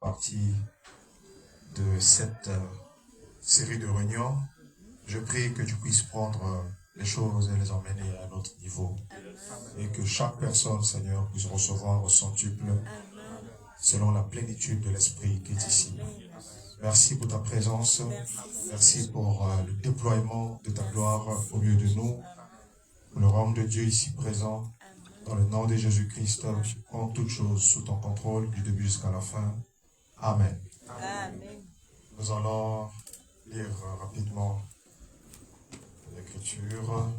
partie de cette série de réunions. Je prie que tu puisses prendre les choses et les emmener à un autre niveau. Et que chaque personne, Seigneur, puisse recevoir au centuple selon la plénitude de l'Esprit qui est ici. Merci pour ta présence. Merci pour le déploiement de ta gloire au milieu de nous. Pour le royaume de Dieu ici présent. Dans le nom de Jésus-Christ, tu prends toutes choses sous ton contrôle du début jusqu'à la fin. Amen. Amen. Nous allons lire rapidement l'Écriture.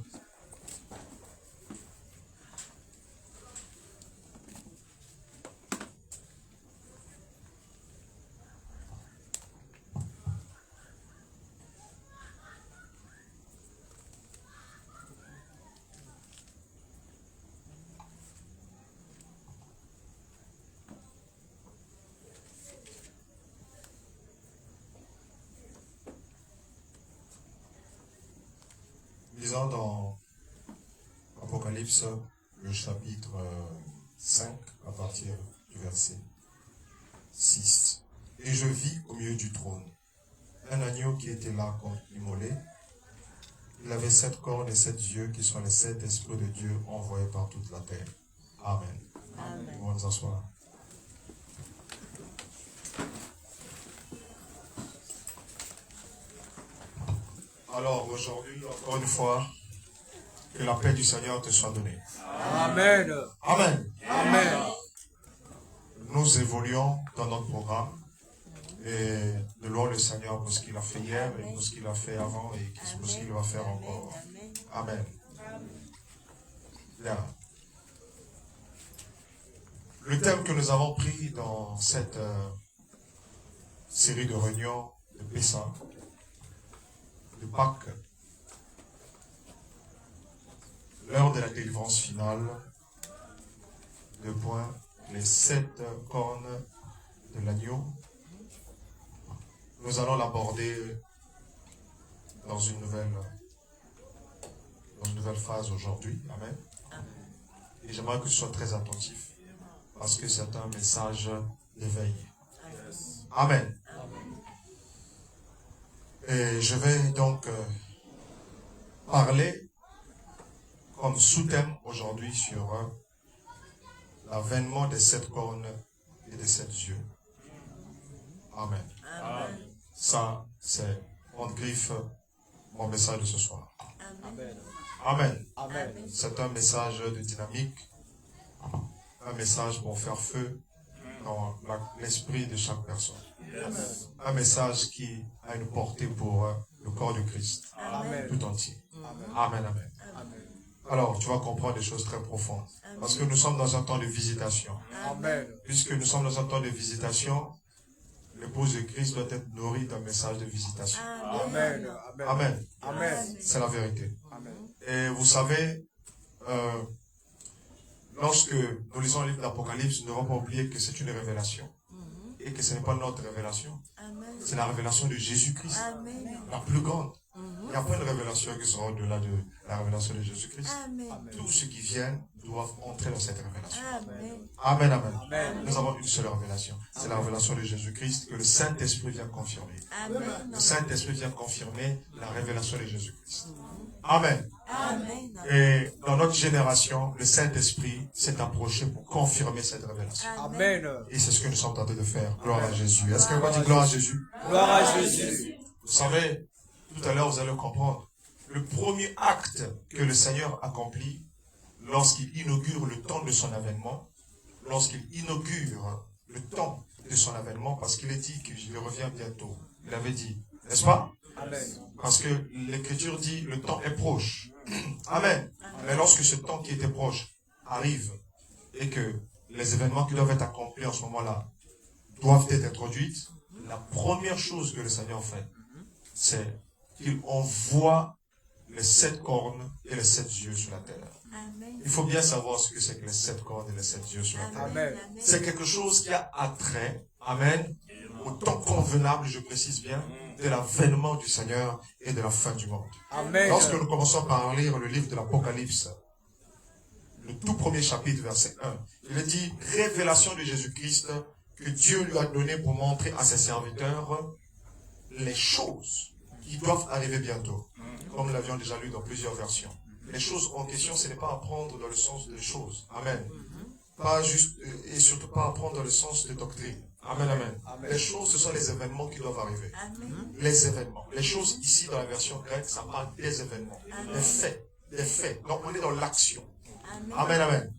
Lisons dans Apocalypse, le chapitre 5, à partir du verset 6. Et je vis au milieu du trône un agneau qui était là comme immolé. Il avait 7 cornes et 7 yeux, qui sont les 7 esprits de Dieu envoyés par toute la terre. Amen. Amen. On va nous asseoir. Alors aujourd'hui, encore une fois, que la paix du Seigneur te soit donnée. Amen. Amen. Amen. Nous évoluons dans notre programme et nous louons le Seigneur pour ce qu'il a fait hier et pour ce qu'il a fait avant et pour ce qu'il va faire encore. Amen. Bien. Le thème que nous avons pris dans cette série de réunions de Pessah, de Pâques, l'heure de la délivrance finale, deux points, les 7 cornes de l'agneau. Nous allons l'aborder dans une nouvelle phase aujourd'hui. Amen. Et j'aimerais que tu sois très attentif parce que c'est un message d'éveil. Amen. Et je vais donc parler comme sous-thème aujourd'hui sur l'avènement des 7 cornes et des 7 yeux. Amen. Amen. Ça, c'est mon griffe, mon message de ce soir. Amen. Amen. Amen. C'est un message de dynamique, un message pour faire feu dans l'esprit de chaque personne. Un message qui a une portée pour le corps de Christ Amen. tout entier. Amen, amen. Amen. Alors, tu vas comprendre des choses très profondes. Parce que nous sommes dans un temps de visitation. Amen. Puisque nous sommes dans un temps de visitation, l'épouse de Christ doit être nourrie d'un message de visitation. Amen. Amen. Amen. C'est la vérité. Amen. Et vous savez, lorsque nous lisons le livre d'Apocalypse, nous ne devons pas oublier que c'est une révélation. Et que ce n'est pas notre révélation. C'est la révélation de Jésus-Christ. La plus grande. Il n'y a pas une révélation qui sera au-delà de la révélation de Jésus-Christ. Tous ceux qui viennent doivent entrer dans cette révélation. Amen, amen. Amen. Nous avons une seule révélation. C'est la révélation de Jésus-Christ que le Saint-Esprit vient confirmer. Le Saint-Esprit vient confirmer la révélation de Jésus-Christ. Amen. Et dans notre génération, le Saint-Esprit s'est approché pour confirmer cette révélation. Amen. Et c'est ce que nous sommes tentés de faire. Gloire à Jésus. Est-ce que vous dites gloire à Jésus? Gloire à Jésus. Vous savez, tout à l'heure, vous allez comprendre. Le premier acte que le Seigneur accomplit lorsqu'il inaugure le temps de son avènement, lorsqu'il inaugure le temps de son avènement, parce qu'il est dit qu'il revient bientôt. Il avait dit, n'est-ce pas? Amen. Parce que l'Écriture dit, le temps est proche. Amen. Mais lorsque ce temps qui était proche arrive et que les événements qui doivent être accomplis en ce moment-là doivent être introduits, la première chose que le Seigneur fait, c'est qu'il envoie les 7 cornes et les 7 yeux sur la terre. Il faut bien savoir ce que c'est que les 7 cornes et les 7 yeux sur la terre. Amen. C'est quelque chose qui a attrait, amen, au temps convenable, je précise bien, de l'avènement du Seigneur et de la fin du monde. Amen. Lorsque nous commençons par lire le livre de l'Apocalypse, le tout premier chapitre, verset 1, il est dit, révélation de Jésus-Christ que Dieu lui a donné pour montrer à ses serviteurs les choses qui doivent arriver bientôt. Comme nous l'avions déjà lu dans plusieurs versions. Les choses en question, ce n'est pas apprendre dans le sens des choses. Amen. Pas juste, et surtout pas apprendre dans le sens de doctrine. Amen, amen. Les choses, ce sont les événements qui doivent arriver. Amen. Les événements. Les choses ici dans la version grecque, ça parle des événements. Des faits. Des faits. Donc on est dans l'action. Amen, amen.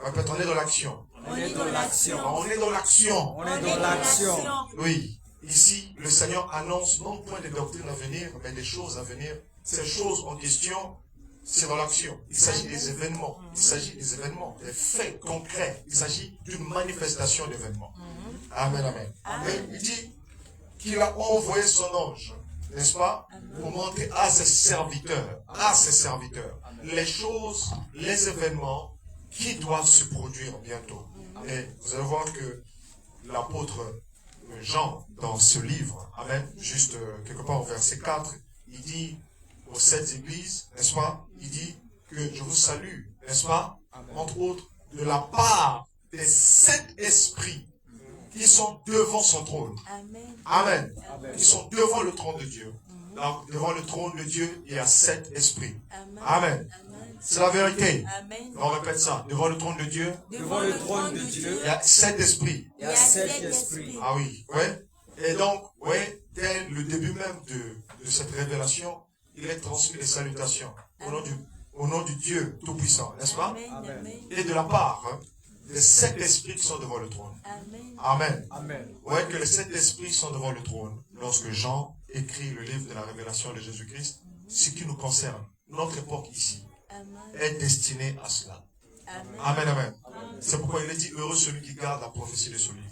Répète, on est dans l'action. On est dans l'action. On est dans l'action. On est dans l'action. Oui. Ici, le Seigneur annonce non point des doctrines à venir, mais des choses à venir. Ces choses en question, c'est dans l'action. Il s'agit des événements. Il s'agit des événements, des faits concrets. Il s'agit d'une manifestation d'événements. Amen, amen. Mais il dit qu'il a envoyé son ange, n'est-ce pas, pour montrer à ses serviteurs, les choses, les événements qui doivent se produire bientôt. Et vous allez voir que l'apôtre Jean, dans ce livre, amen, juste quelque part au verset 4, il dit aux 7 églises, n'est-ce pas, il dit que je vous salue, n'est-ce pas, entre autres, de la part des 7 esprits qui sont devant son trône. Amen. Qui sont devant le trône de Dieu. Donc, devant le trône de Dieu, il y a 7 esprits. Amen. C'est la vérité. On répète ça. Devant le trône de Dieu. Devant le trône de Dieu, Il y a 7 esprits. il y a 7 esprits. Ah oui. Ouais. Et donc, ouais, dès le début même de cette révélation, il est transmis les salutations au nom du Dieu Tout-Puissant, n'est-ce pas? Et de la part des 7 esprits qui sont devant le trône. Amen. Amen. Ouais, que les 7 esprits sont devant le trône. Lorsque Jean écrit le livre de la révélation de Jésus-Christ, ce qui nous concerne, notre époque ici, est destinée à cela. Amen, amen. C'est pourquoi il est dit, heureux celui qui garde la prophétie de ce livre.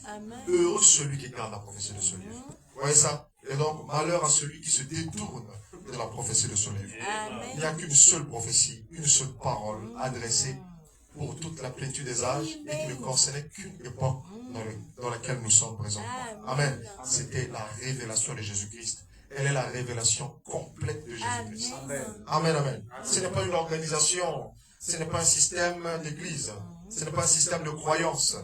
Heureux celui qui garde la prophétie de ce livre. Vous voyez ça? Et donc, malheur à celui qui se détourne de la prophétie de ce livre. Il n'y a qu'une seule prophétie, une seule parole adressée pour toute la plénitude des âges et qui ne concernait qu'une époque dans laquelle nous sommes présents. Amen. C'était la révélation de Jésus-Christ. Elle est la révélation complète de Jésus-Christ. Amen, amen. Ce n'est pas une organisation, ce n'est pas un système d'église, ce n'est pas un système de croyance,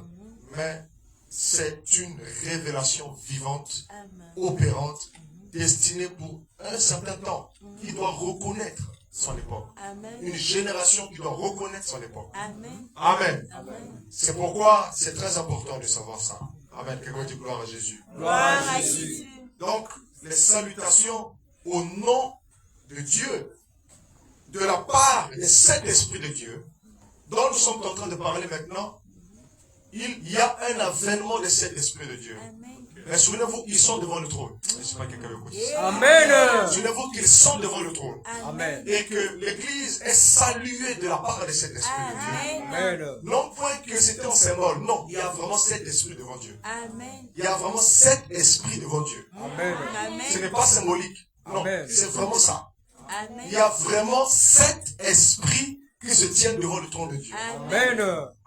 mais c'est une révélation vivante, opérante, destinée pour un certain temps, qui doit reconnaître son époque. Une génération qui doit reconnaître son époque. Amen. C'est pourquoi c'est très important de savoir ça. Amen. Quelqu'un dit gloire à Jésus. Gloire à Jésus. Donc, les salutations au nom de Dieu, de la part des 7 esprits de Dieu, dont nous sommes en train de parler maintenant, il y a un avènement des 7 esprits de Dieu. Mais souvenez-vous, ils sont devant le trône. Je ne sais pas quelqu'un écoute. Amen. Souvenez-vous qu'ils sont devant le trône. Amen. Et que l'Église est saluée de la part des 7 esprits de Dieu. Amen. Non point que c'était un symbole. Non, il y a vraiment 7 esprits devant Dieu. Amen. Il y a vraiment 7 esprits devant Dieu. Amen. Ce n'est pas symbolique. Non, Amen. c'est vraiment ça. Amen. Il y a vraiment 7 esprits qui se tiennent devant le trône de Dieu. Amen.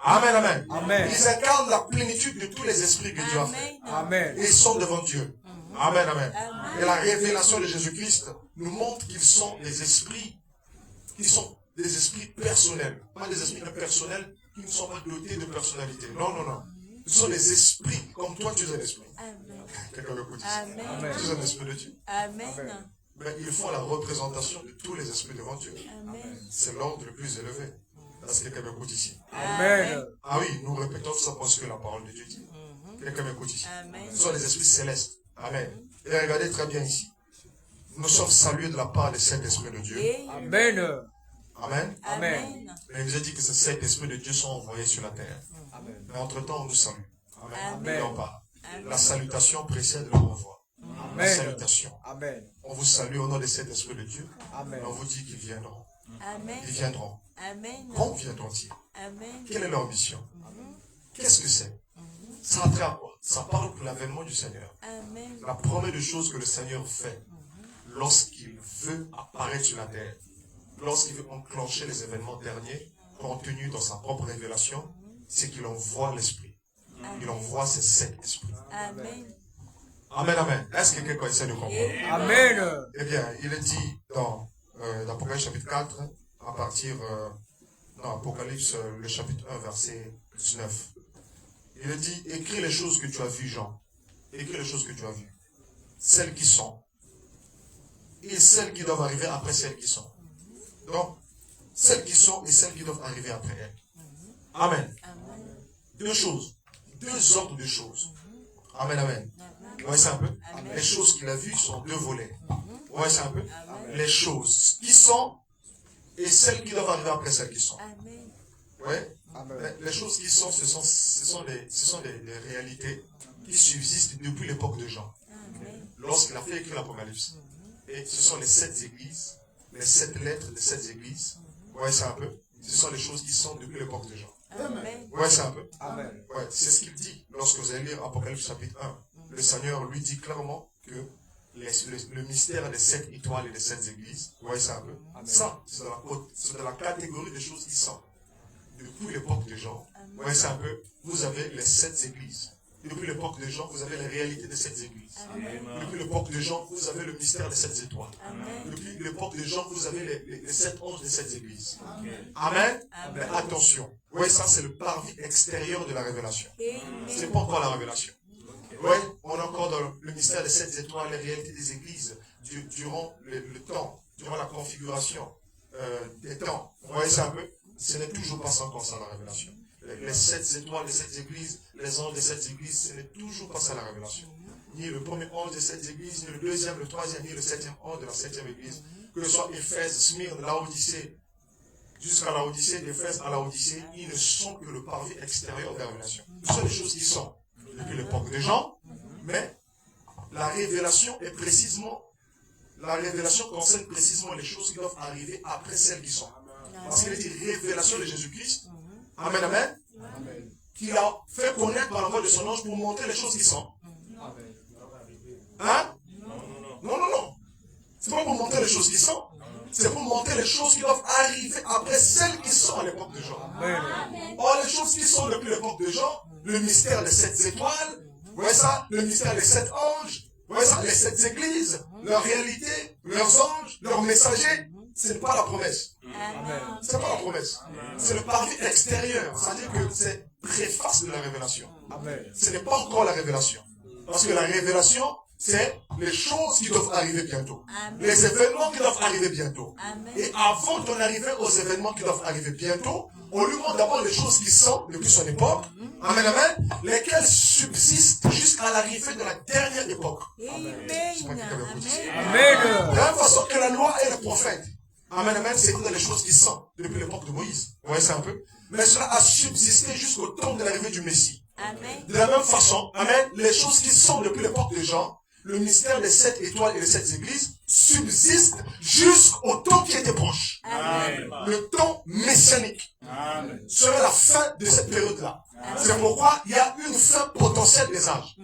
Amen, amen. Amen. Ils incarnent la plénitude de tous les esprits que Dieu a fait. Amen. Et ils sont devant Dieu. Amen, amen. Et la révélation de Jésus-Christ nous montre qu'ils sont des esprits qui sont des esprits personnels. Pas des esprits impersonnels qui ne sont pas dotés de personnalité. Non, non, non. Ce sont des esprits comme toi, tu es un esprit. Quelqu'un m'écoute ici. Amen. Tu es un esprit de Dieu. Amen. Mais ils font la représentation de tous les esprits devant Dieu. C'est l'ordre le plus élevé. Est-ce que quelqu'un m'écoute ici? Amen. Ah oui, nous répétons ça parce que la parole de Dieu dit. Quelqu'un m'écoute ici. Amen. Ce sont les esprits célestes. Amen. Et regardez très bien ici. Nous sommes salués de la part des 7 esprits de Dieu. Amen. Amen. Amen. Mais il vous a dit que ces 7 esprits de Dieu sont envoyés sur la terre. Mais entre-temps, on nous salue. Amen. Et on part. La salutation précède le renvoi. La Amen. salutation. Amen. On vous salue au nom des 7 esprits de Dieu. Amen. Et on vous dit qu'ils viendront. Amen. Ils viendront. Amen. Quand viendront-ils? Amen. Quelle est leur mission? Qu'est-ce que c'est? Ça a trait à quoi? Ça parle pour l'avènement du Seigneur. Amen. La première des choses que le Seigneur fait lorsqu'il veut apparaître sur la terre, lorsqu'il veut enclencher les événements derniers contenus dans sa propre révélation, c'est qu'il envoie l'Esprit. Il envoie ses 7 esprits. Amen. Amen, amen. Est-ce que quelqu'un essaie de comprendre? Amen. Eh bien, il est dit dans l'Apocalypse chapitre 4, à partir, Apocalypse, le chapitre 1, verset 19. Il a dit, écris les choses que tu as vues, Jean. Écris les choses que tu as vues. Celles qui sont. Et celles qui doivent arriver après celles qui sont. Donc, celles qui sont et celles qui doivent arriver après elles. Amen. Amen. Deux choses. Deux ordres de choses. Amen, amen. Vous voyez ça un peu? Les choses qu'il a vues sont deux volets. Vous voyez ça un peu? Les choses qui sont et celles qui doivent arriver après celles qui sont. Amen. Ouais. Les choses qui sont, ce sont des réalités qui subsistent depuis l'époque de Jean. Amen. Lorsqu'il a fait écrire l'Apocalypse. Et ce sont les 7 églises, les 7 lettres des 7 églises. Vous voyez ça un peu? Ce sont les choses qui sont depuis l'époque de Jean. Amen. Vous voyez ça un peu? Amen. Ouais, c'est ce qu'il dit lorsque vous allez lire Apocalypse chapitre 1. Le Seigneur lui dit clairement que le mystère des 7 étoiles et des 7 églises, vous voyez ça un peu? Ça, c'est de la catégorie des choses qui sont depuis l'époque de Jean. Vous voyez ça un peu? Vous avez les 7 églises. Depuis l'époque de Jean, vous avez les réalités des 7 églises. Depuis l'époque de Jean, vous avez le mystère des 7 étoiles. Amen. Depuis l'époque de Jean, vous avez les 7 anges des 7 églises. Amen. Mais attention. Vous voyez, ça, c'est le parvis extérieur de la révélation. Ce n'est pas encore la révélation. Oui, on est encore dans le mystère des 7 étoiles, les réalités des églises, durant le temps, durant la configuration des temps. Vous voyez ça un peu? Ce n'est toujours pas ça encore ça la révélation. Les 7 étoiles, les 7 églises, les anges des 7 églises, ce n'est toujours pas ça la révélation. Ni le premier ange des 7 églises, ni le deuxième, le troisième, ni le 7e ange de la 7e église. Que ce soit Éphèse, Smyrne, Laodicée, jusqu'à Laodicée, d'Éphèse à Laodicée, ils ne sont que le parvis extérieur de la révélation. Ce sont des choses qui sont depuis l'époque des gens, mais la révélation est précisément, la révélation concerne précisément les choses qui doivent arriver après celles qui sont. Parce qu'il est dit révélation de Jésus-Christ. Amen, amen. Qui a fait connaître par la voix de son ange pour montrer les choses qui sont. Hein? Non, non, non. C'est pas pour montrer les choses qui sont. C'est pour montrer les choses qui doivent arriver après celles qui sont à l'époque de Jean. Or, les choses qui sont depuis l'époque de Jean, le mystère des 7 étoiles, vous voyez ça? Le mystère des 7 anges, vous voyez ça? Les 7 églises, leur réalité, leurs anges, leurs messagers, ce n'est pas la promesse. Ce n'est pas la promesse. C'est le parvis extérieur. C'est-à-dire que c'est préface de la révélation. Ce n'est pas encore la révélation. Parce que la révélation, c'est les choses qui doivent arriver bientôt. Les événements qui doivent arriver bientôt. Et avant d'en arriver aux événements qui doivent arriver bientôt, on lui montre d'abord les choses qui sont depuis son époque. Amen, amen. Lesquelles subsistent jusqu'à l'arrivée de la dernière époque. Amen. Amen. De la même façon que la loi et les prophètes. Amen, amen, c'est dans les choses qui sont depuis l'époque de Moïse. Vous voyez ça un peu? Mais cela a subsisté jusqu'au temps de l'arrivée du Messie. Amen. De la même façon, amen, les choses qui sont depuis l'époque de Jean, le mystère des 7 étoiles et des 7 églises, subsiste jusqu'au temps qui était proche. Amen. Le temps messianique serait la fin de cette période-là. C'est pourquoi il y a une fin potentielle des âges.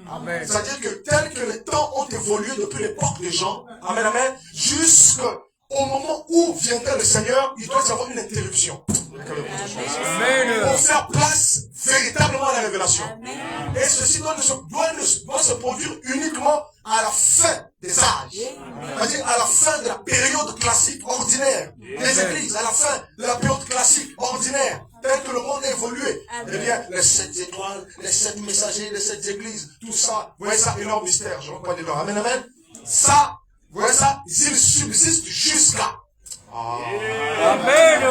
C'est-à-dire que tel que les temps ont évolué depuis l'époque de Jean, amen, amen, jusqu'au moment où viendra le Seigneur, il doit y avoir une interruption. Pour faire place véritablement à la révélation. Et ceci doit se produire uniquement à la fin des âges. C'est-à-dire à la fin de la période classique ordinaire des églises, à la fin de la période classique ordinaire, tel que le monde a évolué. Eh bien, les 7 étoiles, les 7 messagers, les 7 églises, tout ça, vous voyez ça, énorme mystère, je ne vois pas dedans. Amen, amen. Ça, vous voyez ça, il subsiste jusqu'à. Amen.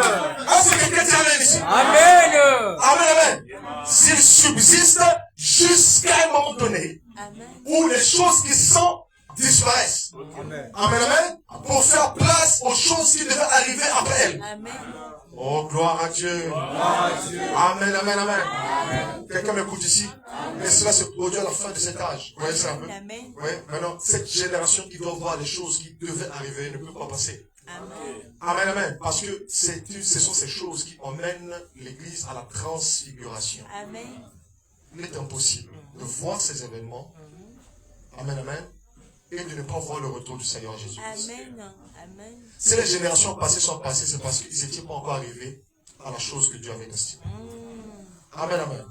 Ah, c'est quelqu'un qui amène ici. Amen. Amen, amen. S'il subsiste jusqu'à un moment donné, où les choses qui sont disparaissent. Amen. Amen, amen. Pour faire place aux choses qui devaient arriver après elles. Oh, gloire à Dieu. Amen, amen, amen. Quelqu'un m'écoute ici. Et cela se produit à la fin de cet âge. Vous voyez ça un peu? Oui, maintenant, cette génération qui doit voir les choses qui devaient arriver ne peut pas passer. Amen, amen. Parce que ce sont ces choses qui emmènent l'Église à la transfiguration. Il est impossible de voir ces événements. Amen, amen. Et de ne pas voir le retour du Seigneur Jésus. Si les générations passées sont passées, c'est parce qu'ils n'étaient pas encore arrivés à la chose que Dieu avait destinée. Amen, amen.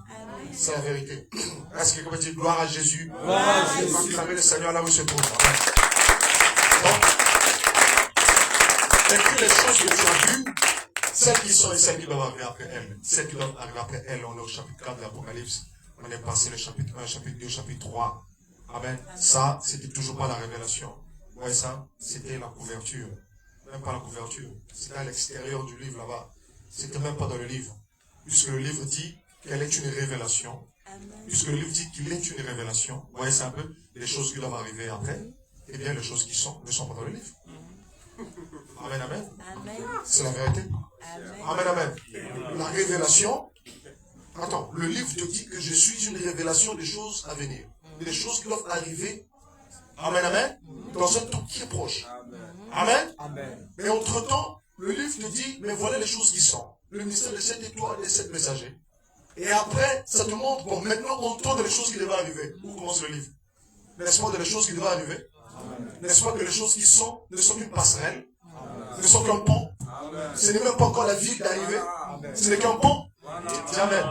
C'est la vérité. Est-ce que quelqu'un peut dire gloire à Jésus? Gloire à Jésus. Parce qu'il avait le Seigneur là où il se trouve. Donc, écris les choses que tu as vues, celles qui sont et celles qui doivent arriver après elles. Celles qui doivent arriver après elles, on est au chapitre 4 de l'Apocalypse. On est passé le chapitre 1, chapitre 2, chapitre 3. Amen. Ça, c'était toujours pas la révélation. Vous voyez ça? C'était la couverture. Même pas la couverture. C'était à l'extérieur du livre là-bas. C'était même pas dans le livre. Puisque le livre dit qu'elle est une révélation. Puisque le livre dit qu'il est une révélation. Vous voyez ça un peu? Les choses qui doivent arriver après. Eh bien, les choses qui sont ne sont pas dans le livre. Amen, amen. C'est la vérité. Amen, amen. La révélation. Attends, le livre te dit que je suis une révélation des choses à venir. Des choses qui doivent arriver. Amen, amen. Dans un temps qui est proche. Amen. Mais entre-temps, le livre te dit, mais voilà les choses qui sont. Le mystère des 7 étoiles, des 7 messagers. Et après, ça te montre, bon, maintenant, on entend les choses qui devaient arriver. Où commence le livre? N'est-ce pas de les choses qui devaient arriver? N'est-ce pas que les choses qui sont ne sont qu'une passerelle? Ne sont qu'un pont? Ce n'est même pas encore la vie d'arriver. Ce n'est qu'un pont. Amen.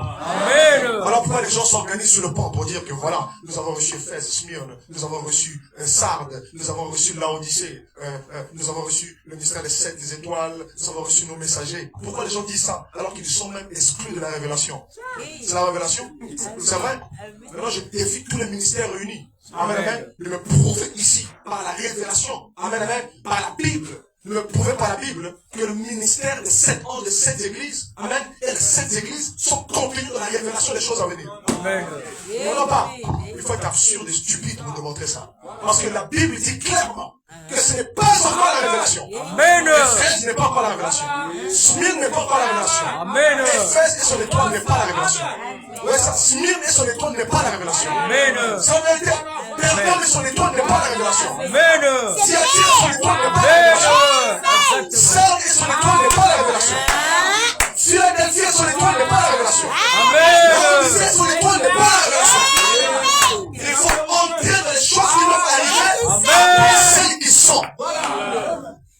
Alors pourquoi les gens s'organisent sur le pont pour dire que voilà, nous avons reçu Éphèse, Smyrne, nous avons reçu Sardes, nous avons reçu Laodicée, nous avons reçu le mystère des 7 étoiles, nous avons reçu nos messagers. Pourquoi les gens disent ça alors qu'ils sont même exclus de la révélation? C'est la révélation? C'est vrai? Maintenant je défie tous les ministères réunis. Amen, amen. De me prouver ici, par la révélation. Amen, amen. Par la Bible. De me prouver par la Bible que le ministère des 7 ans de 7 églises, amen, et les 7 églises sont contenus dans la révélation des choses à venir. Amen. Non, pas. Il faut être absurde et stupide pour démontrer ça. Parce que la Bible dit clairement que ce n'est pas encore la révélation. Amen. Éphèse n'est pas encore la révélation. Smyrne n'est pas encore la révélation. Amen. Éphèse et son étoile n'est pas la révélation. Ouais, ça, Smyrne et son étoile n'est pas la révélation. Amen. Ça veut dire, Pergame et son étoile n'est pas la révélation. Amen. Thyatire et son étoile n'est pas la révélation. Sardes et son étoile n'est pas la révélation. Philadelphie et son étoile n'est pas la révélation. Laodicée et son étoile n'est pas la révélation. Il faut entrer dans les choses qui vont arriver après celles qui sont.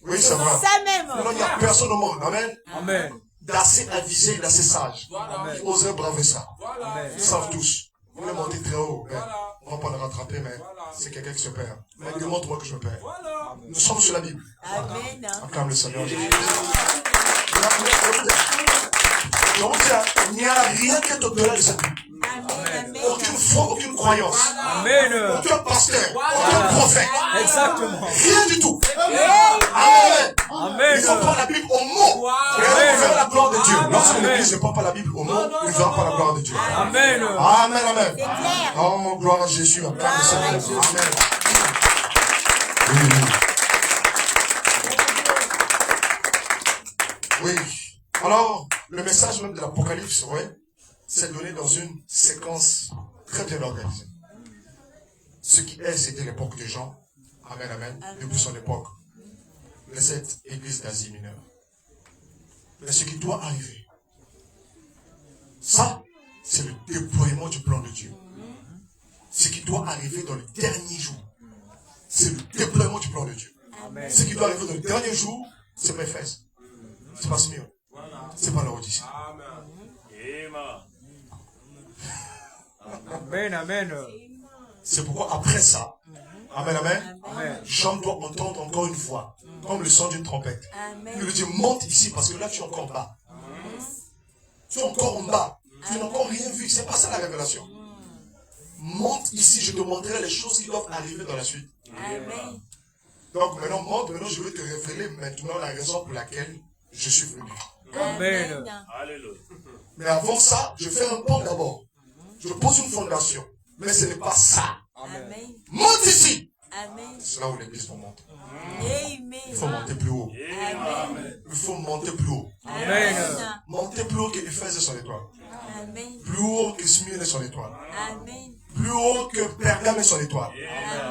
Oui, c'est vrai. Alors, il n'y a personne au monde. Amen. D'assez avisé, d'assez sage. Qui oserait braver ça. Ils savent tous. Vous voulez monter très haut. Mais on ne va pas le rattraper, mais c'est quelqu'un qui se perd. Mais demande-moi que je me perds. Nous sommes sur la Bible. Amen. Acclame le Seigneur Jésus. Je vous dis, il n'y a rien qui est au-delà de cette Bible. Aucune foi, aucune croyance. Amen. Aucun pasteur, aucun prophète. Exactement. Rien du tout. Amen. Amen. Il faut prendre la Bible au mot. Et on verra la gloire de Dieu. Lorsque l'Église ne prend pas la Bible au mot, il ne verra pas la gloire de Dieu. Amen. Amen, amen. Oh, gloire à Jésus. Acclame le Seigneur. Amen. Oui. Alors, le message même de l'Apocalypse, ouais, c'est donné dans une séquence très bien organisée. Ce qui est, c'était l'époque de Jean. Amen, amen. Depuis son époque. Les 7 églises d'Asie mineure. Mais ce qui doit arriver, ça, c'est le déploiement du plan de Dieu. Ce qui doit arriver dans le dernier jour, c'est le déploiement du plan de Dieu. Amen. Ce qui doit arriver dans le dernier jour, c'est pas Éphèse. C'est pas Smyrne. C'est pas Laodicée. Amen, amen. C'est pourquoi après ça, amen, amen, Amen. Jean doit entendre encore une fois, comme le son d'une trompette. Amen. Il lui dit, monte ici, parce que là tu es encore bas. Tu es encore en bas. Tu n'as encore rien vu. C'est pas ça la révélation. Monte ici, je te montrerai les choses qui doivent arriver dans la suite. Amen. Donc maintenant, monte, maintenant je vais te révéler maintenant la raison pour laquelle je suis venu. Amen. Alléluia. Mais avant ça, je fais un pont d'abord. Je pose une fondation. Mais ce n'est pas ça. Amen. Monte ici. Amen. C'est là où l'église monte. Amen. Il faut monter plus haut. Amen. Il faut monter plus haut. Amen. Monter plus haut que Éphèse et son étoile. Amen. Plus haut que Smyrne et son étoile. Amen. Plus haut que Pergame et son étoile.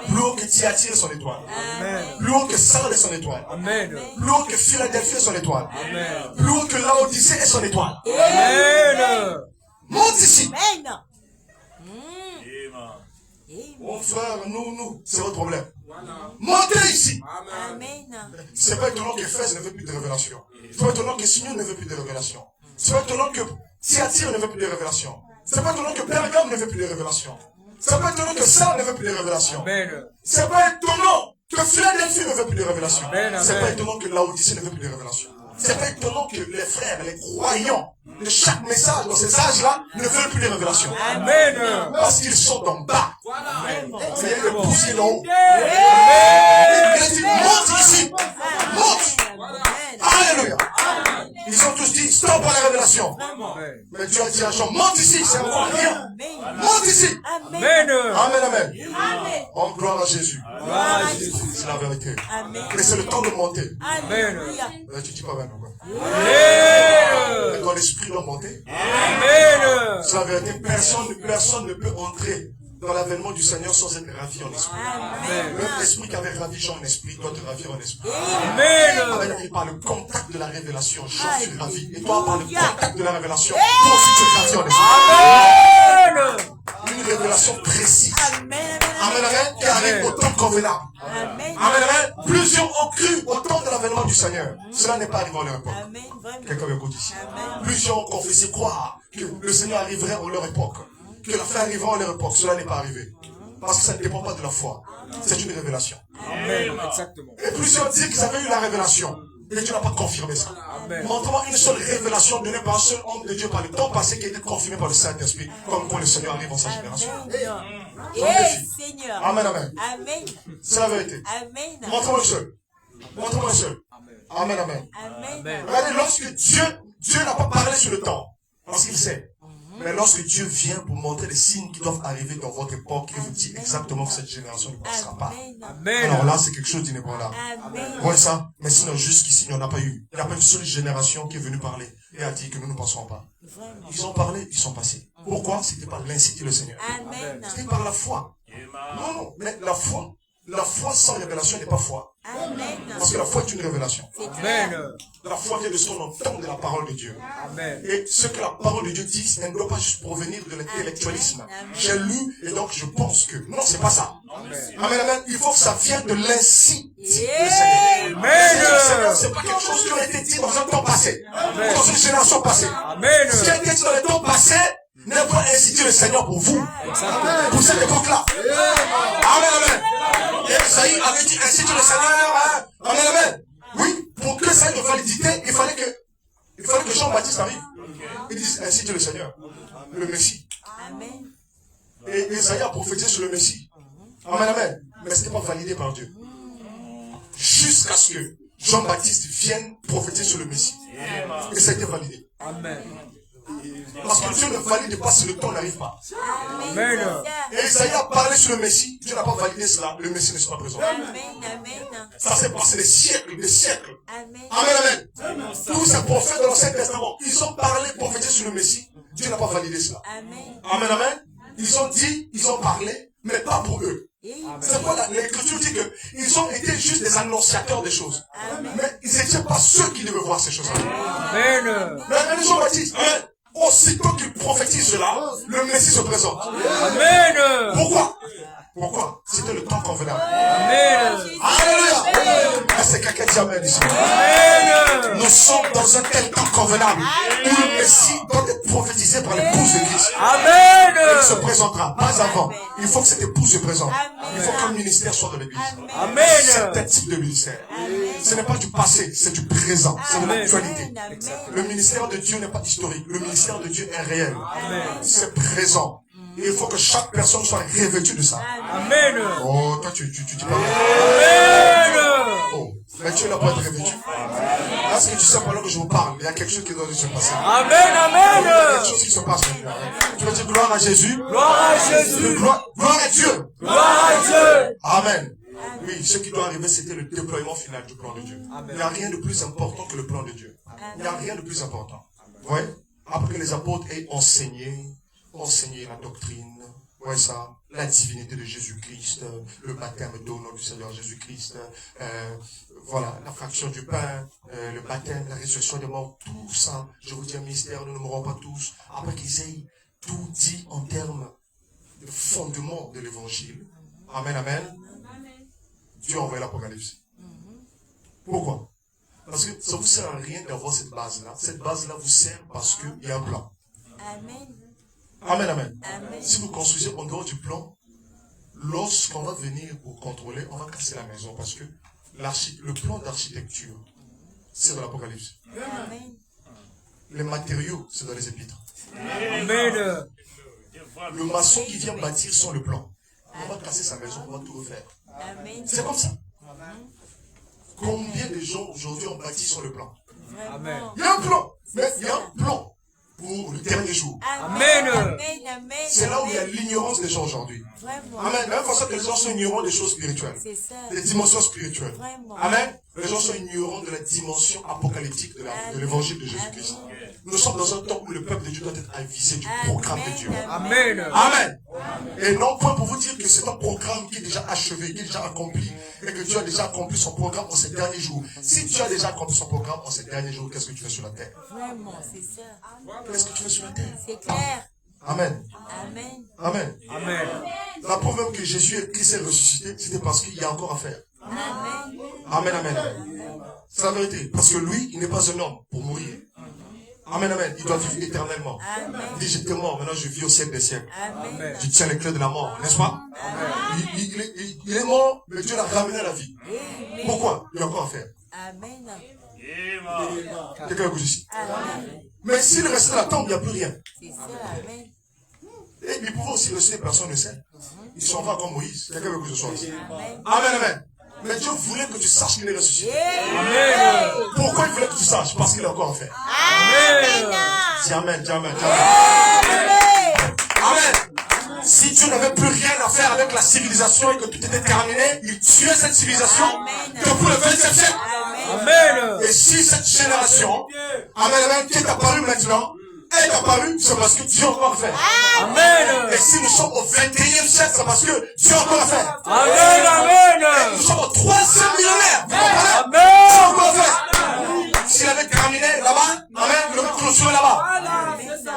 Plus haut que Thyatire et son étoile. Amen. Plus haut que Sardes et son étoile. Amen. Plus haut que Philadelphie et son étoile. Amen. Plus haut que Laodicée et son étoile. Amen. Monte ici. Amen. Mon frère, nous, c'est votre problème. Montez ici. Amen. C'est pas étonnant qu'Éphèse ne veut plus de révélation. C'est pas étonnant que Smyrne ne veut plus de révélation. C'est pas étonnant que Thyatire ne veut plus de révélation. C'est pas étonnant que Pergame ne veut plus de révélation. C'est pas étonnant que Sardes ne veut plus de révélation. Amen. C'est pas étonnant que Philadelphie ne veut plus de révélation. Amen, C'est amen. pas étonnant que Laodicée ne veut plus de révélation. C'est pas étonnant que les frères, les croyants de chaque message dans ces âges-là ne veulent plus les révélations. Amen. Parce qu'ils sont en bas. Amen. Il y a le poussier en haut. Amen. Il a dit, monte ici. Monte. Alléluia. Ils ont tous dit, stop à la révélation. Mais Dieu a dit à Jean, monte ici, c'est encore rien. Monte ici. Amen. Amen, amen. En gloire à Jésus. Gloire à Jésus. C'est la vérité. Amen. Mais c'est le temps de monter. Alléluia. Tu dis pas bien, quoi. Amen. Et quand l'esprit doit monter, Amen. c'est la vérité. Personne ne peut entrer dans l'avènement du Seigneur sans être ravi en esprit. Amen. Même l'esprit qui avait ravi Jean en esprit doit te ravir en esprit. Amen. Amen. Par le contact de la révélation, Jean fut ravi. Et toi, par le contact de la révélation, toi aussi tu es ravi en esprit. Amen. Une révélation précise. Amen. Amen, amen. Qui arrive au temps convenable. Amen. Amen, amen. Plusieurs ont cru au temps de l'avènement du Seigneur. Cela n'est pas arrivé en leur époque. Amen. Vraiment. Quelqu'un m'écoute ici. Amen. Plusieurs ont confessé croire que le Seigneur arriverait en leur époque. Que la fin arriverait en leur époque. Cela n'est pas arrivé. Parce que ça ne dépend pas de la foi. C'est une révélation. Amen. Exactement. Et plusieurs disent qu'ils avaient eu la révélation. Et Dieu n'a pas confirmé ça. Amen. Montre-moi une seule révélation donnée par un seul homme de Dieu par le temps passé qui a été confirmée par le Saint-Esprit. Comme quand le Seigneur arrive en sa génération. Eh, Seigneur. Amen, amen. Amen. C'est la vérité. Amen. Montre-moi un seul. Montre-moi un seul. Amen, amen. Amen. Regardez, lorsque Dieu n'a pas parlé sur le temps. Parce qu'il sait. Mais lorsque Dieu vient pour montrer les signes qui doivent arriver dans votre époque, il vous dit exactement que cette génération ne passera pas. Amen. Alors là, c'est quelque chose d'inébranlable. Amen. Vous voyez ça? Mais sinon, jusqu'ici, il n'y en a pas eu. Il n'y a pas une seule génération qui est venue parler et a dit que nous ne passerons pas. Vraiment. Ils ont parlé, ils sont passés. Pourquoi? C'était par l'incité le Seigneur. Amen. C'était par la foi. Non, non, mais la foi sans révélation n'est pas foi. Amen. Parce que la foi est une révélation. Amen. La foi vient de ce qu'on entend de la parole de Dieu. Amen. Et ce que la parole de Dieu dit, elle ne doit pas juste provenir de l'intellectualisme. J'ai lu et donc je pense que... Non, c'est pas ça. Amen, amen. Il faut que ça vienne de l'incité du Seigneur. Amen. C'est pas quelque chose qui a été dit dans un temps passé. Dans une génération passée. Amen. Ce qui a été dit dans le temps passé n'est pas incité le Seigneur pour vous. Pour cette époque-là. Amen, amen. Et Esaïe avait dit incite le Seigneur. Amen, amen. Oui, pour que ça ait de validité, il fallait que Jean-Baptiste arrive. Il dise incite le Seigneur. Le Messie. Amen. Et Esaïe a prophétisé sur le Messie. Amen, amen. Mais ce n'était pas validé par Dieu. Jusqu'à ce que Jean-Baptiste vienne prophétiser sur le Messie. Et ça a été validé. Amen. Parce que Dieu ne valide pas si le temps n'arrive pas. Amen. Et Esaïe a parlé sur le Messie. Dieu n'a pas validé cela. Le Messie ne sera pas présent. Amen. Amen. Ça s'est passé des siècles, des siècles. Amen. Amen, amen. Tous ces prophètes de l'Ancien Testament, ils ont parlé, prophétisé sur le Messie. Dieu n'a pas validé cela. Amen. Amen, amen. Ils ont dit, ils ont parlé, mais pas pour eux. C'est quoi l'écriture dit que ils ont été juste des annonciateurs des choses. Mais ils n'étaient pas ceux qui devaient voir ces choses-là. Amen. Mais Jean-Baptiste, aussitôt qu'il prophétise cela, le Messie se présente. Amen. Pourquoi? Pourquoi? C'était le temps convenable. Amen. Alléluia! C'est quelqu'un qui dit Amen ici. Amen. Nous sommes dans un tel temps convenable où le Messie doit être prophétisé par l'épouse de Christ. Amen. Il se présentera, pas avant. Il faut que cette épouse se présente. Il faut qu'un ministère soit dans l'église. Amen. C'est un type de ministère. Ce n'est pas du passé, c'est du présent. C'est de l'actualité. Le ministère de Dieu n'est pas historique. Le ministère de Dieu est réel. C'est présent. Et il faut que chaque personne soit revêtue de ça. Amen. Oh, toi, tu dis pas. Amen. Oh, mais tu n'as pas être revêtu. Est-ce que tu sais pendant que je vous parle, il y a quelque chose qui doit se passer. Amen. Il y a Amen. quelque chose qui se passe maintenant. Tu vas dire gloire à Jésus. Gloire à Jésus. Gloire à Dieu. Gloire à Dieu. Amen. Oui, ce qui doit arriver, c'était le déploiement final du plan de Dieu. Amen. Il n'y a rien de plus important que le plan de Dieu. Il n'y a rien de plus important. Vous voyez? Après que les apôtres aient enseigné la doctrine, vous voyez ça, la divinité de Jésus-Christ, le baptême au nom du Seigneur Jésus-Christ, voilà, la fraction du pain, le baptême, la résurrection des morts, tout ça, je vous dis un mystère, nous ne mourrons pas tous. Après qu'ils aient tout dit en termes de fondement de l'évangile. Amen, amen. Dieu a envoyé l'Apocalypse. Pourquoi? Parce que ça ne vous sert à rien d'avoir cette base-là. Cette base-là vous sert parce qu'il y a un plan. Amen. Amen, amen. Amen. Si vous construisez en dehors du plan, lorsqu'on va venir pour contrôler, on va casser la maison parce que le plan d'architecture, c'est dans l'Apocalypse. Amen. Les matériaux, c'est dans les épîtres. Amen. Le maçon qui vient bâtir sans le plan. On va casser sa maison, on va tout refaire. Amen. C'est comme ça. Combien de gens aujourd'hui ont bâti sans le plan? Vraiment. Il y a un plan, mais il y a un plan pour le dernier jour. Amen. Amen. Amen. Amen. C'est là où il y a l'ignorance des gens aujourd'hui. Vraiment. Amen. De la même façon que les gens sont ignorants des choses spirituelles, C'est ça. des dimensions spirituelles. Vraiment. Amen. Les gens sont ignorants de la dimension apocalyptique de l'évangile de Jésus-Christ. Nous sommes dans un temps où le peuple de Dieu doit être avisé du programme de Dieu. Amen. Amen. Et non point pour vous dire que c'est un programme qui est déjà achevé, qui est déjà accompli, et que Dieu a déjà accompli son programme en ces derniers jours. Si Dieu a déjà accompli son programme en ces derniers jours, qu'est-ce que tu fais sur la terre? Vraiment, c'est ça. Qu'est-ce que tu fais sur la terre? C'est clair. Amen. Amen. Amen. Amen. La preuve même que Jésus et Christ est ressuscité, c'était parce qu'il y a encore à faire. Amen. Amen, amen, amen. C'est la vérité. Parce que lui, il n'est pas un homme pour mourir. Amen, amen. Il doit vivre éternellement. Amen. Il dit, j'étais mort, maintenant je vis au siècle des siècles. Amen. Je tiens les clés de la mort, n'est-ce pas? Il est mort, mais Dieu l'a ramené à la vie. Amen. Pourquoi? Il y a encore à faire. Amen. Quelqu'un écoute ici. Amen. Mais s'il restait dans la tombe, il n'y a plus rien. C'est ça. Amen. Et il pouvait aussi ressusciter, personne ne sait. Il s'en va comme Moïse. Quelqu'un écoute ce soir ici. Amen. Amen, amen. Mais Dieu voulait que tu saches qu'il est ressuscité. Amen. Pourquoi il voulait que tu saches? Parce qu'il a encore à faire. Amen. Dis amen, dis amen, dis amen. Amen. Si Dieu n'avait plus rien à faire avec la civilisation et que tout était terminé, il tuait cette civilisation depuis le 20e siècle. Amen. Et si cette génération, amen, amen, qui est apparue maintenant, est apparue, c'est parce que Dieu a encore à faire. Amen. Et si nous sommes au 21e siècle, c'est parce que Dieu a encore à faire. Amen. Amen. Nous sommes au 3e millénaire. Vous comprenez? Amen. Dieu a encore à faire. S'il avait terminé là-bas, amen, il aurait clôturé là-bas.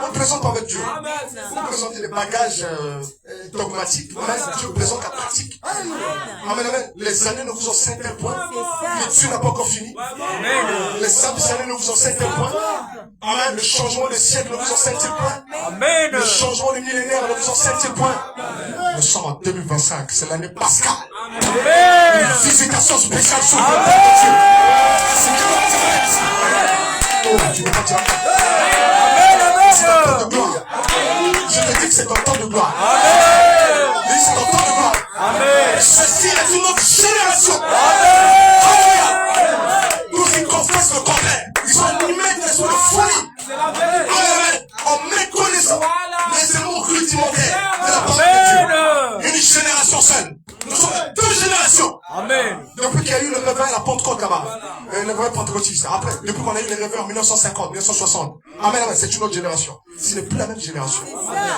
On ne présente pas avec Dieu. Vous présentez des bagages dogmatiques. Amen. Dieu présente la pratique. Amen, amen. Les années ne vous enseignent tel point. L'étude n'a pas encore fini. Les sables années ne vous enseignent tel point. Amen. Le changement des siècles ne vous enseigne tel point. Amen. Le changement des millénaires ne vous enseigne tel point. Nous sommes en 2025. C'est l'année pascale. Amen. Une visitation spéciale sur le peuple de Dieu. Oh, tu ne peux pas dire. C'est un temps de gloire. Je te dis que c'est un temps de gloire. Oui, c'est un temps de gloire. Amen. Ceci est une autre génération. Alléluia. Tous ils confessent le contraire. Ils sont animés de l'esprit de folie. Amen. En méconnaissant les éléments rudimentaires de la parole de Dieu. Une génération seule. Nous sommes deux générations. Amen. Depuis qu'il y a eu le réveil à la Pentecôte là-bas, le réveil pentecôtiste, après, depuis qu'on a eu les réveils en 1950, 1960, amen, amen, c'est une autre génération. Ce n'est plus la même génération.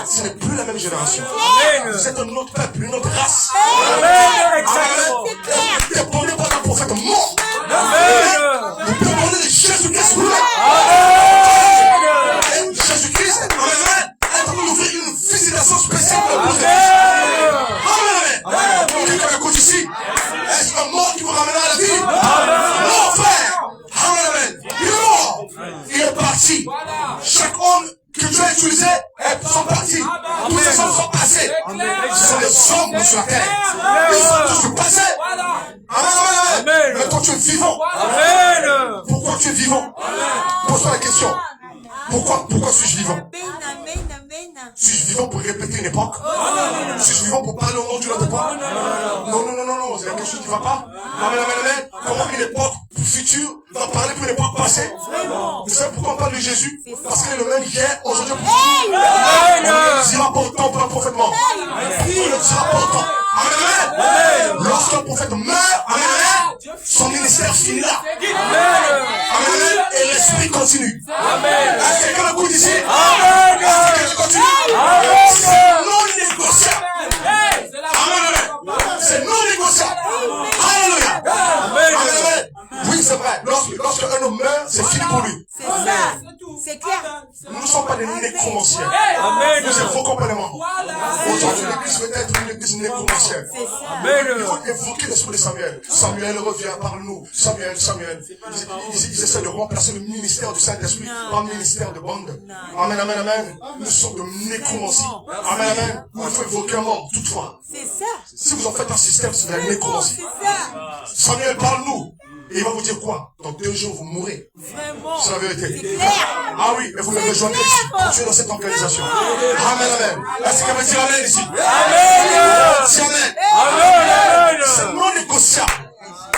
Ce n'est plus la même génération. Amen. C'est un autre peuple, une autre race. Amen. Exactement. Vous dépendez pas d'un prophète mort. Amen. Vous dépendez de Jésus-Christ. Amen. Jésus-Christ, amen, est en train d'ouvrir une visitation spéciale pour vous. Amen. Quelqu'un écoute ici. Est-ce un mort qui vous ramènera à la vie? Non, frère. Amen. Il est mort. Il est parti. Chaque homme que Dieu a utilisé sont partis. Tous les hommes sont passés. Ce sont les hommes sur la terre. Ils sont tous passés. Amen. Mais toi tu es vivant. Amen. Pourquoi tu es vivant? Pose-toi la question. Pourquoi suis-je vivant? Amen. Amen. Suis-je vivant pour répéter une époque? Suis-je vivant pour parler au nom d'une autre époque? Non, c'est quelque chose qui ne va pas. Amen. Comment une époque future va parler pour une époque passée? Vous savez pourquoi on parle de Jésus? Parce qu'il est le même hier, aujourd'hui, pour toujours. On ne le dira pas autant pour un prophète mort. On ne le dira pas autant. Amen. Lorsqu'un prophète meurt, amen, son ministère finit là. Amen. Et l'esprit continue. Est-ce que quelqu'un m'écoute ici? Est-ce que quelqu'un continue? C'est non négociable. Amen. C'est non négociable. Alléluia. Amen. Oui, c'est vrai. Lorsqu'un homme meurt, c'est fini pour lui. C'est ça. C'est clair. Nous ne sommes pas des nécromanciens. Amen. Nous évoquons pas les morts. Aujourd'hui, l'église peut être une église nécromancienne. C'est ça. Il faut évoquer l'esprit de Samuel. Samuel revient, parle-nous. Samuel. Ils essaient de remplacer le ministère du Saint-Esprit par le ministère de bande. Amen. Nous sommes de nécromancie. Amen. Il faut évoquer un mort, toutefois. C'est ça. Si vous en faites un système, c'est de la nécromancie. C'est ça. Samuel, parle-nous. Et il va vous dire quoi? Dans 2 jours, vous mourrez. Vraiment. C'est la vérité. C'est clair. Ah oui, et vous me rejoignez ici. Continuez dans cette organisation. Amen, amen. Est-ce qu'elle va dire amen ici? Amen. Dis amen. Amen. C'est non négociable.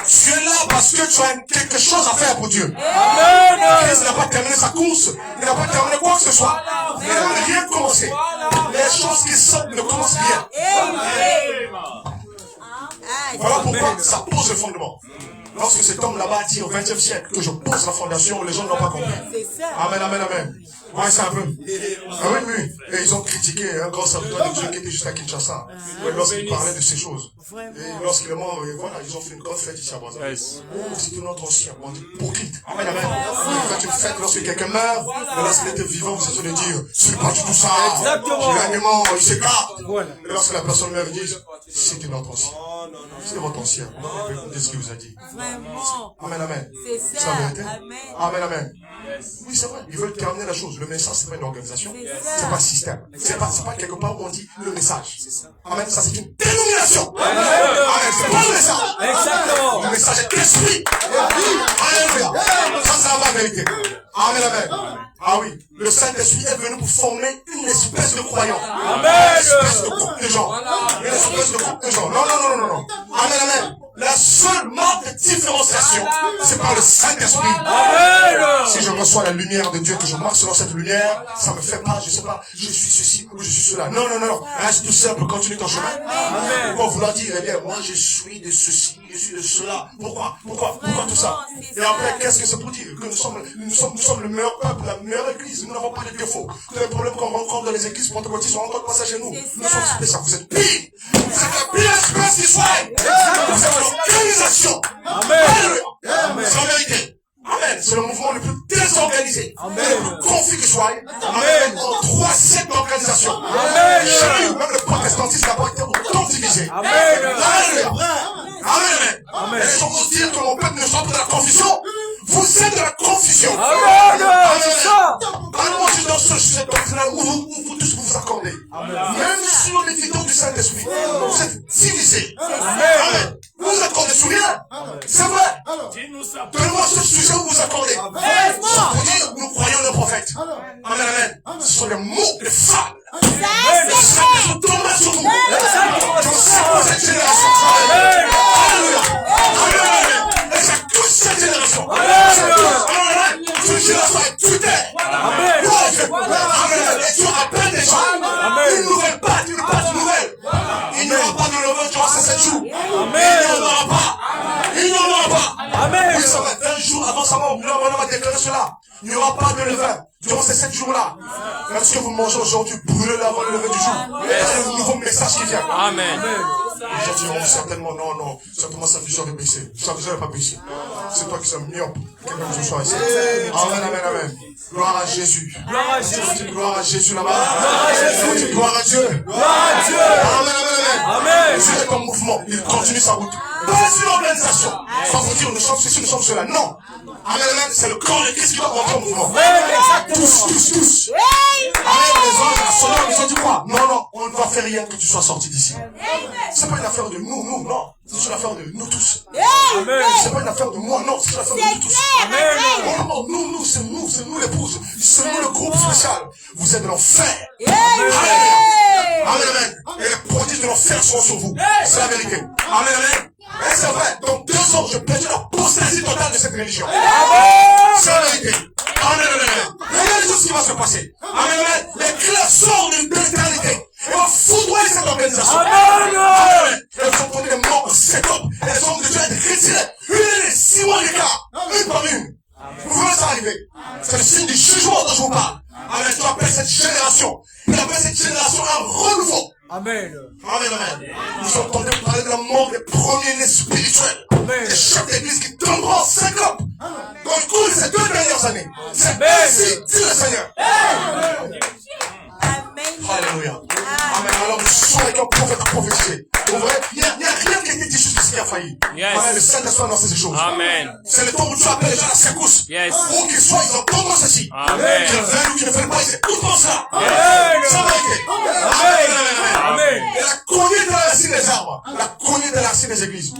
Tu es là parce que tu as quelque chose à faire pour Dieu. Amen. Christ n'a pas terminé sa course. Il n'a pas terminé quoi que ce soit. Il n'a rien commencé. Les choses qui sortent ne commencent rien. Voilà pourquoi ça pose le fondement. Lorsque cet homme là-bas a dit au 20e siècle que je pose la fondation, les gens n'ont pas compris. Amen, amen, amen. Ouais, c'est un peu. Ah oui, oui. Et ils ont critiqué un grand serviteur de Dieu qui était juste à Kinshasa. Lorsqu'il parlait de ces choses. Et lorsqu'il est mort, voilà, ils ont fait une grande fête ici à Boisé. Oh, c'est notre ancien. On dit hypocrite. Amen, amen. Vous faites une fête lorsque quelqu'un meurt, mais lorsqu'il était vivant, vous êtes de dire, c'est pas du tout ça. Exactement. Il est mort, il s'écarte. Et lorsque la personne meurt, ils disent, c'était notre ancien. C'est votre ancien. Regardez ce qu'il vous a dit. Vraiment. Amen, amen. C'est ça. C'est la vérité. Amen. Amen, amen. Oui, c'est vrai. Ils veulent terminer la chose. Le message, c'est pas une organisation. C'est pas un système. C'est pas quelque part où on dit le message. Amen. Ça, c'est une dénomination. Amen. C'est pas le message. Exactement. Le message est l'esprit. Alléluia. Ça, c'est la vraie vérité. Amen, amen. Ah oui. Le Saint-Esprit est venu pour former une espèce de croyants. Amen. Une espèce de groupe de gens. Une espèce de groupe de gens. Non, non, non, non, non. Amen, amen. La seule marque de différenciation, c'est par le Saint-Esprit. Amen. Si je reçois la lumière de Dieu, que je marche dans cette lumière, ça me fait pas, je sais pas, je suis ceci ou je suis cela. Non, non, non, non. Reste tout simple, continue ton chemin. Pourquoi vouloir dire, eh bien, moi je suis de ceci, je suis de cela. Pourquoi tout ça? Et après, qu'est-ce que c'est pour dire? Que nous sommes le meilleur peuple, la meilleure église. Nous n'avons pas de défauts. Tous les problèmes qu'on rencontre dans les églises pentecôtistes, on rencontre pas ça chez nous. Nous sommes spéciaux. Vous êtes pire. Vous êtes la pire espèce d'Israël. Vous êtes l'organisation. Amen. C'est la vérité. Amen. C'est le mouvement le plus désorganisé. Amen. Le plus confus que soit. Amen. En 3 siècles d'organisation. Amen. Jamais eu, même le protestantisme n'a pas été autant divisé. Amen. Alléluia. Amen. Amen. Et les gens vont se dire que mon peuple ne sort pas de la confusion. Vous êtes de la confusion. Amen. C'est ça. Parlez-moi juste dans cette doctrine-là où vous tous vous accordez. Même sur les vidéos du Saint-Esprit, vous êtes divisés. Amen. Vous vous accordez sur rien. C'est vrai. Donnez-moi ce sujet où vous accordez. Pour dire, nous croyons le prophète. Amen, amen. Ce sont des mots de femmes. Le Saint-Esprit tombe sur vous. Donc c'est pour cette génération. Alléluia. Amen. Et c'est toute cette génération. Amen. Cette génération est tutée. Amen. Amen. Et tu appelles des gens. Une nouvelle patte, une patte nouvelle. Il n'y aura pas de levain durant ces 7 jours. Il n'y en aura pas. Il n'y en aura pas. Amen. Oui, ça va. 20 jours avant sa mort, on va déclarer cela. Il n'y aura pas de levain durant ces 7 jours-là. Même ce que vous mangez aujourd'hui, brûlez-le avant le lever du jour. C'est un nouveau message qui vient. Amen. Les gens diront certainement non, certainement sa vision est baissée. Sa vision n'est pas baissée. C'est toi qui sommes myope. Quelqu'un que ce soit ici. Amen, amen, amen. Gloire à Jésus. Gloire à Jésus. Gloire à Jésus là-bas. Gloire à Jésus. Gloire à Dieu. Gloire à Dieu. Amen, amen, amen. Amen. Dieu est en mouvement. Il continue sa route. Pas une organisation. Sans vous dire nous sommes ceci, nous sommes cela. Non. Amen, amen. C'est le corps de Christ qui va rentrer en mouvement. Tous. Amen. Les anges, la sonneur, ils ont dit quoi? Non, on ne va faire rien que tu sois sorti d'ici. C'est pas une affaire de nous, non. C'est une affaire de nous tous. Amen. C'est pas une affaire de moi, non. C'est une affaire de nous tous. Amen. Oh, nous, c'est nous l'épouse. C'est nous le groupe spécial. Vous êtes de l'enfer. Amen. Et les prodiges de l'enfer sont sur vous. C'est la vérité. Amen. Et c'est vrai. Dans 2 ans, je pète l'apostasie totale de cette religion. C'est la vérité. Amen. Regardez tout ce qui va se passer. Amen. Les clés sortent de l'éternité. Et on foudroie cette organisation. Amen. Et vous entendez les morts en sécope. Et les hommes de Dieu être retirés. Une des 6 mois d'écart. Une par une. Vous voyez ça arriver. C'est le signe du jugement dont je vous parle. Amen. Tu appelles cette génération. Tu appelles cette génération un renouveau. Amen. Amen. Vous entendez parler de la mort des premiers-nés spirituels. Amen. Des chefs d'église qui tomberont en syncope. Dans le cours de ces 2 dernières années. C'est ainsi, dit le Seigneur. Alléluia. Amen. Alors nous sommes avec un prophète à prophétiser. Au vrai, il n'y a rien qui a été dit jusqu'ici qui a failli. Amen. Le Saint-Esprit dans ces choses. Amen. C'est le temps où tu appelles les gens à la secousse. Yes. Où qu'ils soient, ils entendront ceci. Amen. Qu'ils veulent ou qu'ils ne veulent pas, ils écouteront ça. Amen. C'est la vérité. Amen. Et la cognée de la racine des arbres. La cognée de la racine des églises.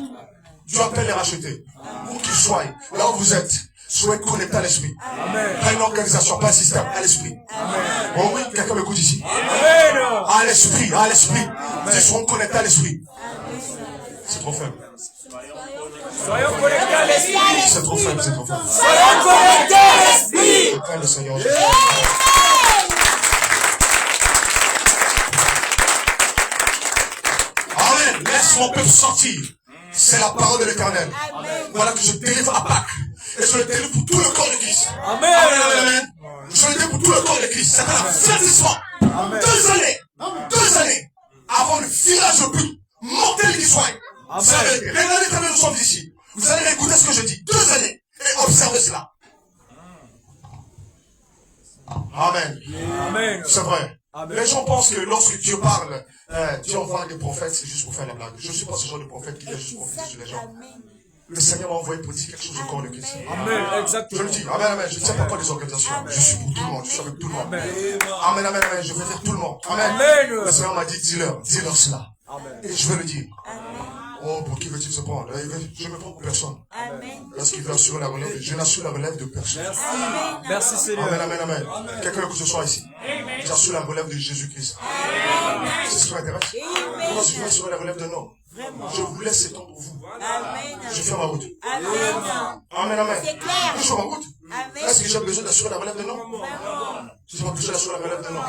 Dieu appelle les racheter. Vous qui tu sois, là où vous êtes, soyez connectés à l'esprit. Pas une organisation, pas un système, à l'esprit. Oh oui, quelqu'un m'écoute ici. À l'esprit, à l'esprit. Ils seront connectés à l'esprit. C'est trop faible. Soyons connectés à l'esprit. C'est trop faible, c'est trop faible. Soyons connectés à l'esprit. Après le Seigneur Jésus. Amen. Laisse mon peuple sortir. C'est la parole de l'Éternel. Voilà que je délivre à Pâques. Et je le délivre pour tout le corps de Christ. Amen. Amen. Je le délivre pour tout le corps de Christ. C'est un avertissement. 2 années avant le virage le plus mortel qui soit. Vous savez, regardez combien nous sommes ici. Vous allez écouter ce que je dis. 2 années. Et observez cela. Amen. Amen. C'est vrai. Amen. Les gens pensent que lorsque Dieu parle, Dieu envoie des prophètes, c'est juste pour faire la blague. Je ne suis pas ce genre de prophète qui vient juste pour confuser les gens. Le Seigneur m'a envoyé pour dire quelque chose au corps de Christ. Amen. Je Exactement. le dis. Amen, amen. Je ne tiens pas compte des organisations. Je suis pour tout le monde. Je suis avec tout le monde. Amen. Amen, amen, amen. Je vais faire tout le monde. Amen. Amen. Le Seigneur m'a dit, dis-leur cela. Amen. Et je vais le dire. Oh, pour qui veut-il se prendre? Je ne me prends pour personne. Parce qu'il veut assurer la relève. Je n'assure la relève de personne. Merci Seigneur. Amen, amen, amen. Quelqu'un que ce soit ici. J'assure la relève de Jésus-Christ. C'est ce qui m'intéresse. Comment je vais assurer la relève de non? Je vous laisse ce temps pour vous. Je fais ma route. Amen, amen. Je fais ma route. Est-ce que j'ai besoin d'assurer la relève de non? Je n'ai pas besoin d'assurer la relève de non.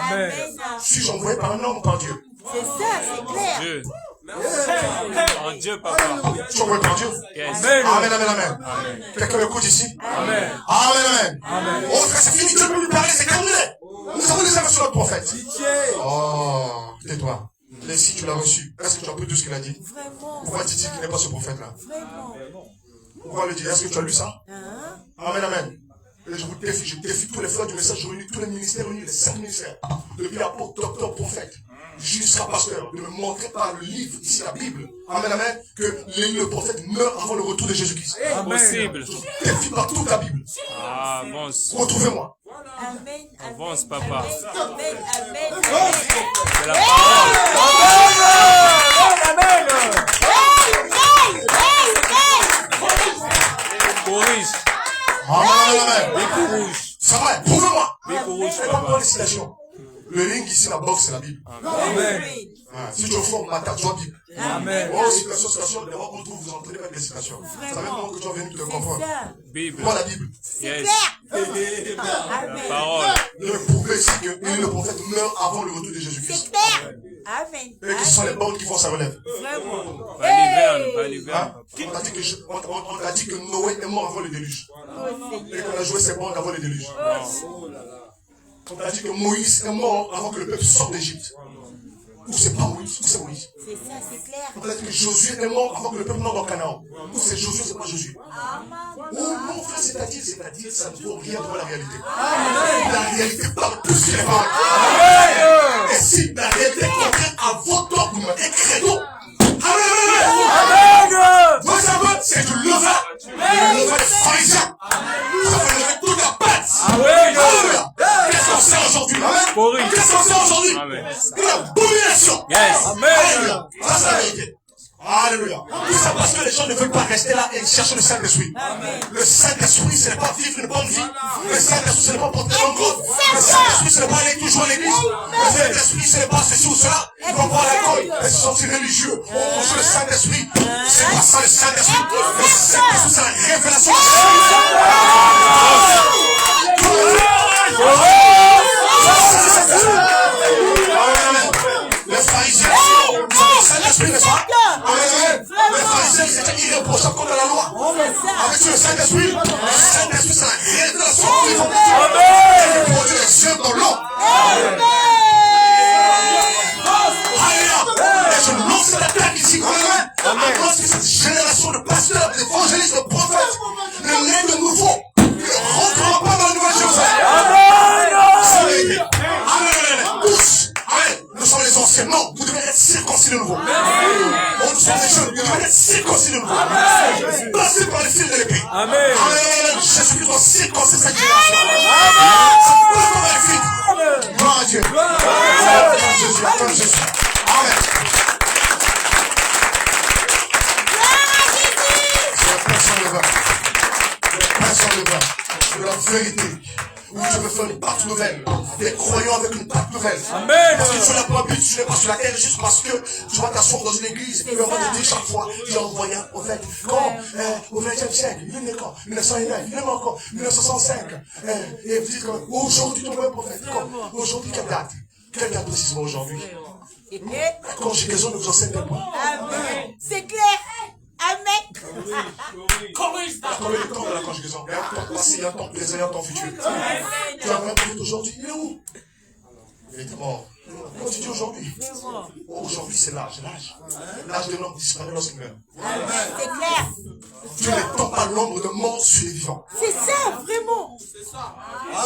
Suis-je envoyé par un homme ou par Dieu? C'est ça, c'est clair. Dieu. En Dieu, papa. Je suis envoyé par Dieu. Yes. Amen. Amen, amen, amen. Quelqu'un m'écoute ici? Amen. Amen, amen. Oh frère, c'est fini, Dieu peut lui parler, c'est terminé. Nous avons déjà reçu notre prophète. Oh, tais-toi. Et si tu l'as reçu, est-ce que tu as pris tout ce qu'il a dit? Vraiment. Pourquoi dit-il qu'il n'est pas ce prophète-là? Vraiment. Pourquoi le dire? Est-ce que tu as lu ça? Amen, amen. Et je vous défie, je défie tous les frères du message réunis, tous les ministères réunis, les 5 ministères, depuis apôtre, docteur, prophète, jusqu'à pasteur, de me montrer par le livre, ici la Bible, amen, amen, que le prophète meurt avant le retour de Jésus-Christ. Impossible. Je défie par toute la Bible. Ah, avance. Retrouvez-moi. Amen. Avance, papa. Amen. Amen. C'est la parole. Corrige. Amen, amen. Béco rouge. C'est vrai, prouvez-moi. Béco rouge, Je ne vais pas prendre les citations. Le ring ici, la boxe, c'est la Bible. Amen. Si tu es au fond, ma tarte, toi, Bible. Amen. Oh, citation, d'abord, on trouve, vous entraînez avec des citations. C'est même moment que tu es venu te comprendre. Bible. Moi, la Bible. Yes. Amen. Parole. De me prouver ici que le prophète meurt avant le retour de Jésus-Christ. C'est clair. Amen. Et que ce sont les bornes qui font sa relève. Vraiment. Baliverne. On t'a dit que Noé est mort avant le déluge. Et qu'on a joué ses bornes avant le déluge. On t'a dit que Moïse est mort avant que le peuple sorte d'Égypte. Ou c'est pas Moïse, ou c'est Moïse. C'est ça, c'est clair. On t'a dit que Josué est mort avant que le peuple n'entre dans Canaan. Ou c'est Josué, c'est pas Josué. Oh non, frère, c'est-à-dire, ça ne vaut rien devant la réalité. La réalité parle plus que les paroles. Et si la réalité convient à votre dogme et credo, vous savez, c'est du levain. Le levain des pharisiens. Ça fait lever toute la bête. Alléluia. Qu'est-ce qu'on sait aujourd'hui? Qu'est-ce qu'on sait aujourd'hui? Une abomination. Yes. Alléluia. Ça, c'est la vérité. Alléluia. Tout ça parce que les gens ne veulent pas rester là et chercher le Saint-Esprit. Le Saint-Esprit, ce n'est pas vivre une bonne vie. Le Saint-Esprit, ce n'est pas porter un gros. Le Saint-Esprit, ce n'est pas aller toujours à l'église. Le Saint-Esprit, ce n'est pas ceci ou cela. Ils vont boire l'alcool et se sentir religieux. On joue le Saint-Esprit. C'est pas ça le Saint-Esprit. Le Saint-Esprit, c'est la révélation de les pharisiens, le Saint-Esprit, n'est-ce pas? Les pharisiens, ils étaient irréprochables contre la loi. Avec le Saint-Esprit, c'est la révélation qu'ils vont produire les yeux dans l'eau. Alléluia. Et je lance l'attaque ici, parce que cette génération de pasteurs, d'évangélistes, de prophètes, ne naît de nouveau. Ne rentrera pas dans la nouvelle Jérusalem. C'est la vérité. Amen. Tous. Amen. Nous sommes les anciens. Non, vous devez être circoncis de nouveau. Oh, nous sommes les jeunes. Vous devez être circoncis de nouveau. Passez par les fils de l'épée. Amen. Jésus-Christ doit circoncire cette génération. Passez par les fils. Gloire à Dieu. Acclame Jésus. Acclame Jésus. Amen. C'est la personne de de la vérité. Oui, je veux faire une pâte nouvelle. Des croyants avec une pâte nouvelle. Amen. Parce que tu n'as pas but, tu n'es pas sur la terre juste parce que tu vas t'asseoir dans une église et on va te dire chaque fois, j'ai envoyé un prophète. Quand, au 20e siècle, il est né quand 1909, il est mort quand 1965. Et vous dites aujourd'hui, tu envoies un prophète. Aujourd'hui, quelle date? Quelle date précisément aujourd'hui? La conjugaison nous enseigne quel point? Amen. C'est clair. Amen. Combien de temps de la conjugaison? Il y a un temps passé, il y a un temps présent, il y a un temps futur. Tu as un prophète aujourd'hui, il est où? Il était mort. Quand tu dis aujourd'hui, aujourd'hui c'est l'âge. L'âge de l'homme disparaît lorsqu'il meurt. C'est clair. Tu n'étends pas l'ombre de mort sur les vivants. C'est ça, vraiment.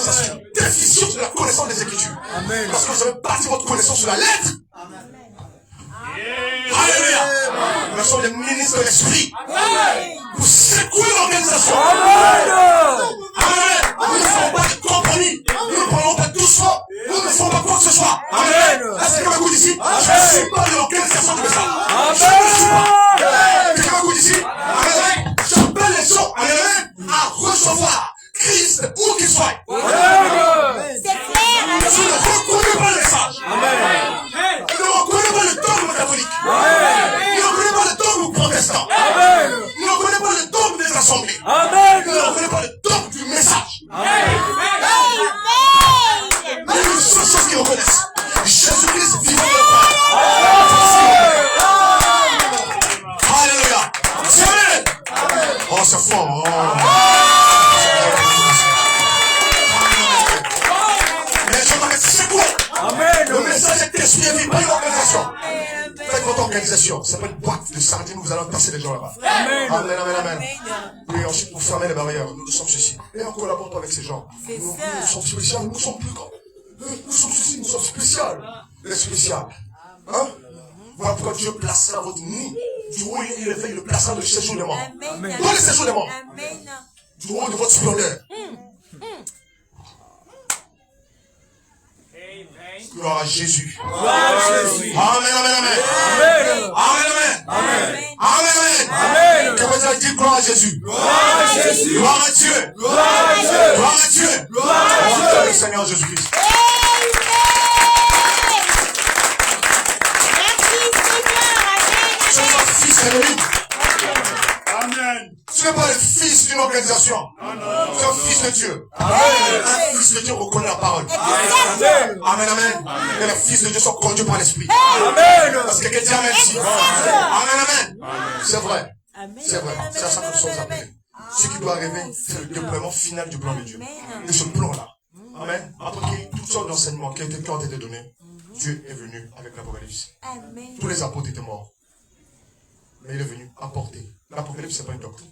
Ça, c'est une définition de la connaissance des Écritures. Amen. Parce que vous avez bâti votre connaissance sur la lettre. Alléluia. Nous sommes les ministres de l'Esprit. Pour secouer l'organisation. Amen. Nous ne faisons pas de compromis. Nous ne parlons pas doucement. Nous ne faisons pas quoi que ce soit. Amen. Est-ce que quelqu'un m'écoute ici? Je ne suis pas de l'organisation du message. Je ne suis pas. Quelqu'un m'écoute ici? Amen. J'appelle les gens, amen, à recevoir Christ où qu'il soit. C'est clair. Tu ne reconnais pas le message. Amen. Tu ne reconnais pas le dogme catholique. Amen. Tu ne reconnais pas le dogme protestant. Amen. Tu ne reconnais pas le dogme des assemblées. Amen. Tu ne reconnais pas le dogme du message. Amen. Mais il y a une seule chose qu'ils reconnaissent. Jésus-Christ vivant de Alléluia. C'est vrai. Oh, c'est fort. Mais je m'arrête, c'est quoi? Amen. Le message est exprimé par une organisation. Faites votre organisation. C'est pas une boîte de sardines où vous allez passer les gens là-bas. Amen. Amen, amen, amen. Et ensuite, pour fermer les barrières, nous sommes ceci. Et on collabore pas avec ces gens. Nous sommes spéciaux, nous sommes plus grands. Nous sommes ceci, nous sommes spéciaux. Les spéciaux. Hein? Voilà pourquoi Dieu placera votre nid. Du haut, il le placera dans le séjour des morts. Dans le séjour des morts. Amen. Du haut de votre splendeur. Gloire à Jésus. Gloire à Jésus. Amen, amen, amen. Amen. Amen, amen. Amen, amen. Amen. Que vous allez dire gloire à Jésus. Gloire à Jésus. Gloire à Dieu. Gloire à Dieu. Gloire à Dieu. Gloire à Dieu. Le Seigneur Jésus-Christ. Tu n'es pas fils ennemi. Amen. Tu n'es pas le fils d'une organisation. Tu es un fils de Dieu. Un fils de Dieu reconnaît la parole. Amen. Amen, amen. Et les fils de Dieu sont conduits par l'Esprit. Amen. Parce que quelqu'un dit amen ici. Amen, amen. C'est vrai. C'est vrai. C'est à ça que nous sommes appelés. Ce qui doit arriver, c'est le déploiement final du plan de Dieu. Et ce plan-là, amen, après toutes sortes d'enseignements qui ont été donnés, Dieu est venu avec l'Apocalypse. Tous les apôtres étaient morts. Mais il est venu apporter. L'Apocalypse, ce n'est pas une doctrine.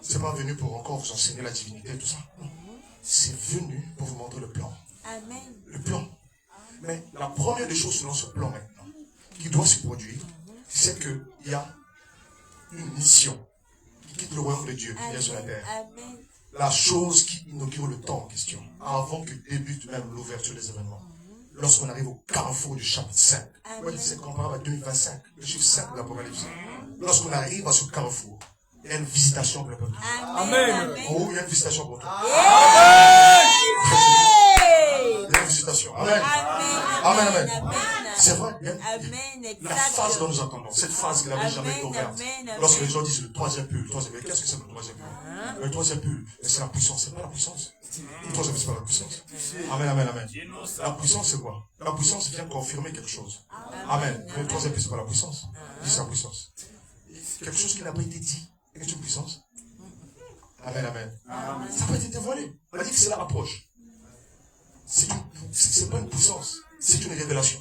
Ce n'est pas venu pour encore vous enseigner la divinité et tout ça. Non. C'est venu pour vous montrer le plan. Le plan. Mais la première des choses selon ce plan maintenant, qui doit se produire, c'est qu'il y a une mission qui quitte le royaume de Dieu, qui vient sur la terre. La chose qui inaugure le temps en question, avant que débute même l'ouverture des événements. Lorsqu'on arrive au carrefour du chapitre 5, c'est comparable à 2025, le chiffre 5 de l'Apocalypse. Lorsqu'on arrive à ce carrefour, il y a une visitation pour le peuple. Amen. Oh, il y a une visitation pour toi. Amen. Il y a une visitation. Amen. Amen, amen. C'est vrai. La phase dont nous entendons, cette phase qui n'avait jamais été ouverte. Lorsque les gens disent le troisième pull, qu'est-ce que c'est le troisième pull? Le troisième pull, c'est la puissance, c'est pas la puissance. Le troisième, c'est pas la puissance. Amen, amen, amen. La puissance, c'est quoi? La puissance vient confirmer quelque chose. Amen. Le troisième pull, c'est pas la puissance. C'est la puissance. Quelque chose qui n'a pas été dit. Est une puissance? Amen, amen. Ça n'a pas été dévoilé. On a dit que c'est la approche. C'est pas une puissance, c'est une révélation.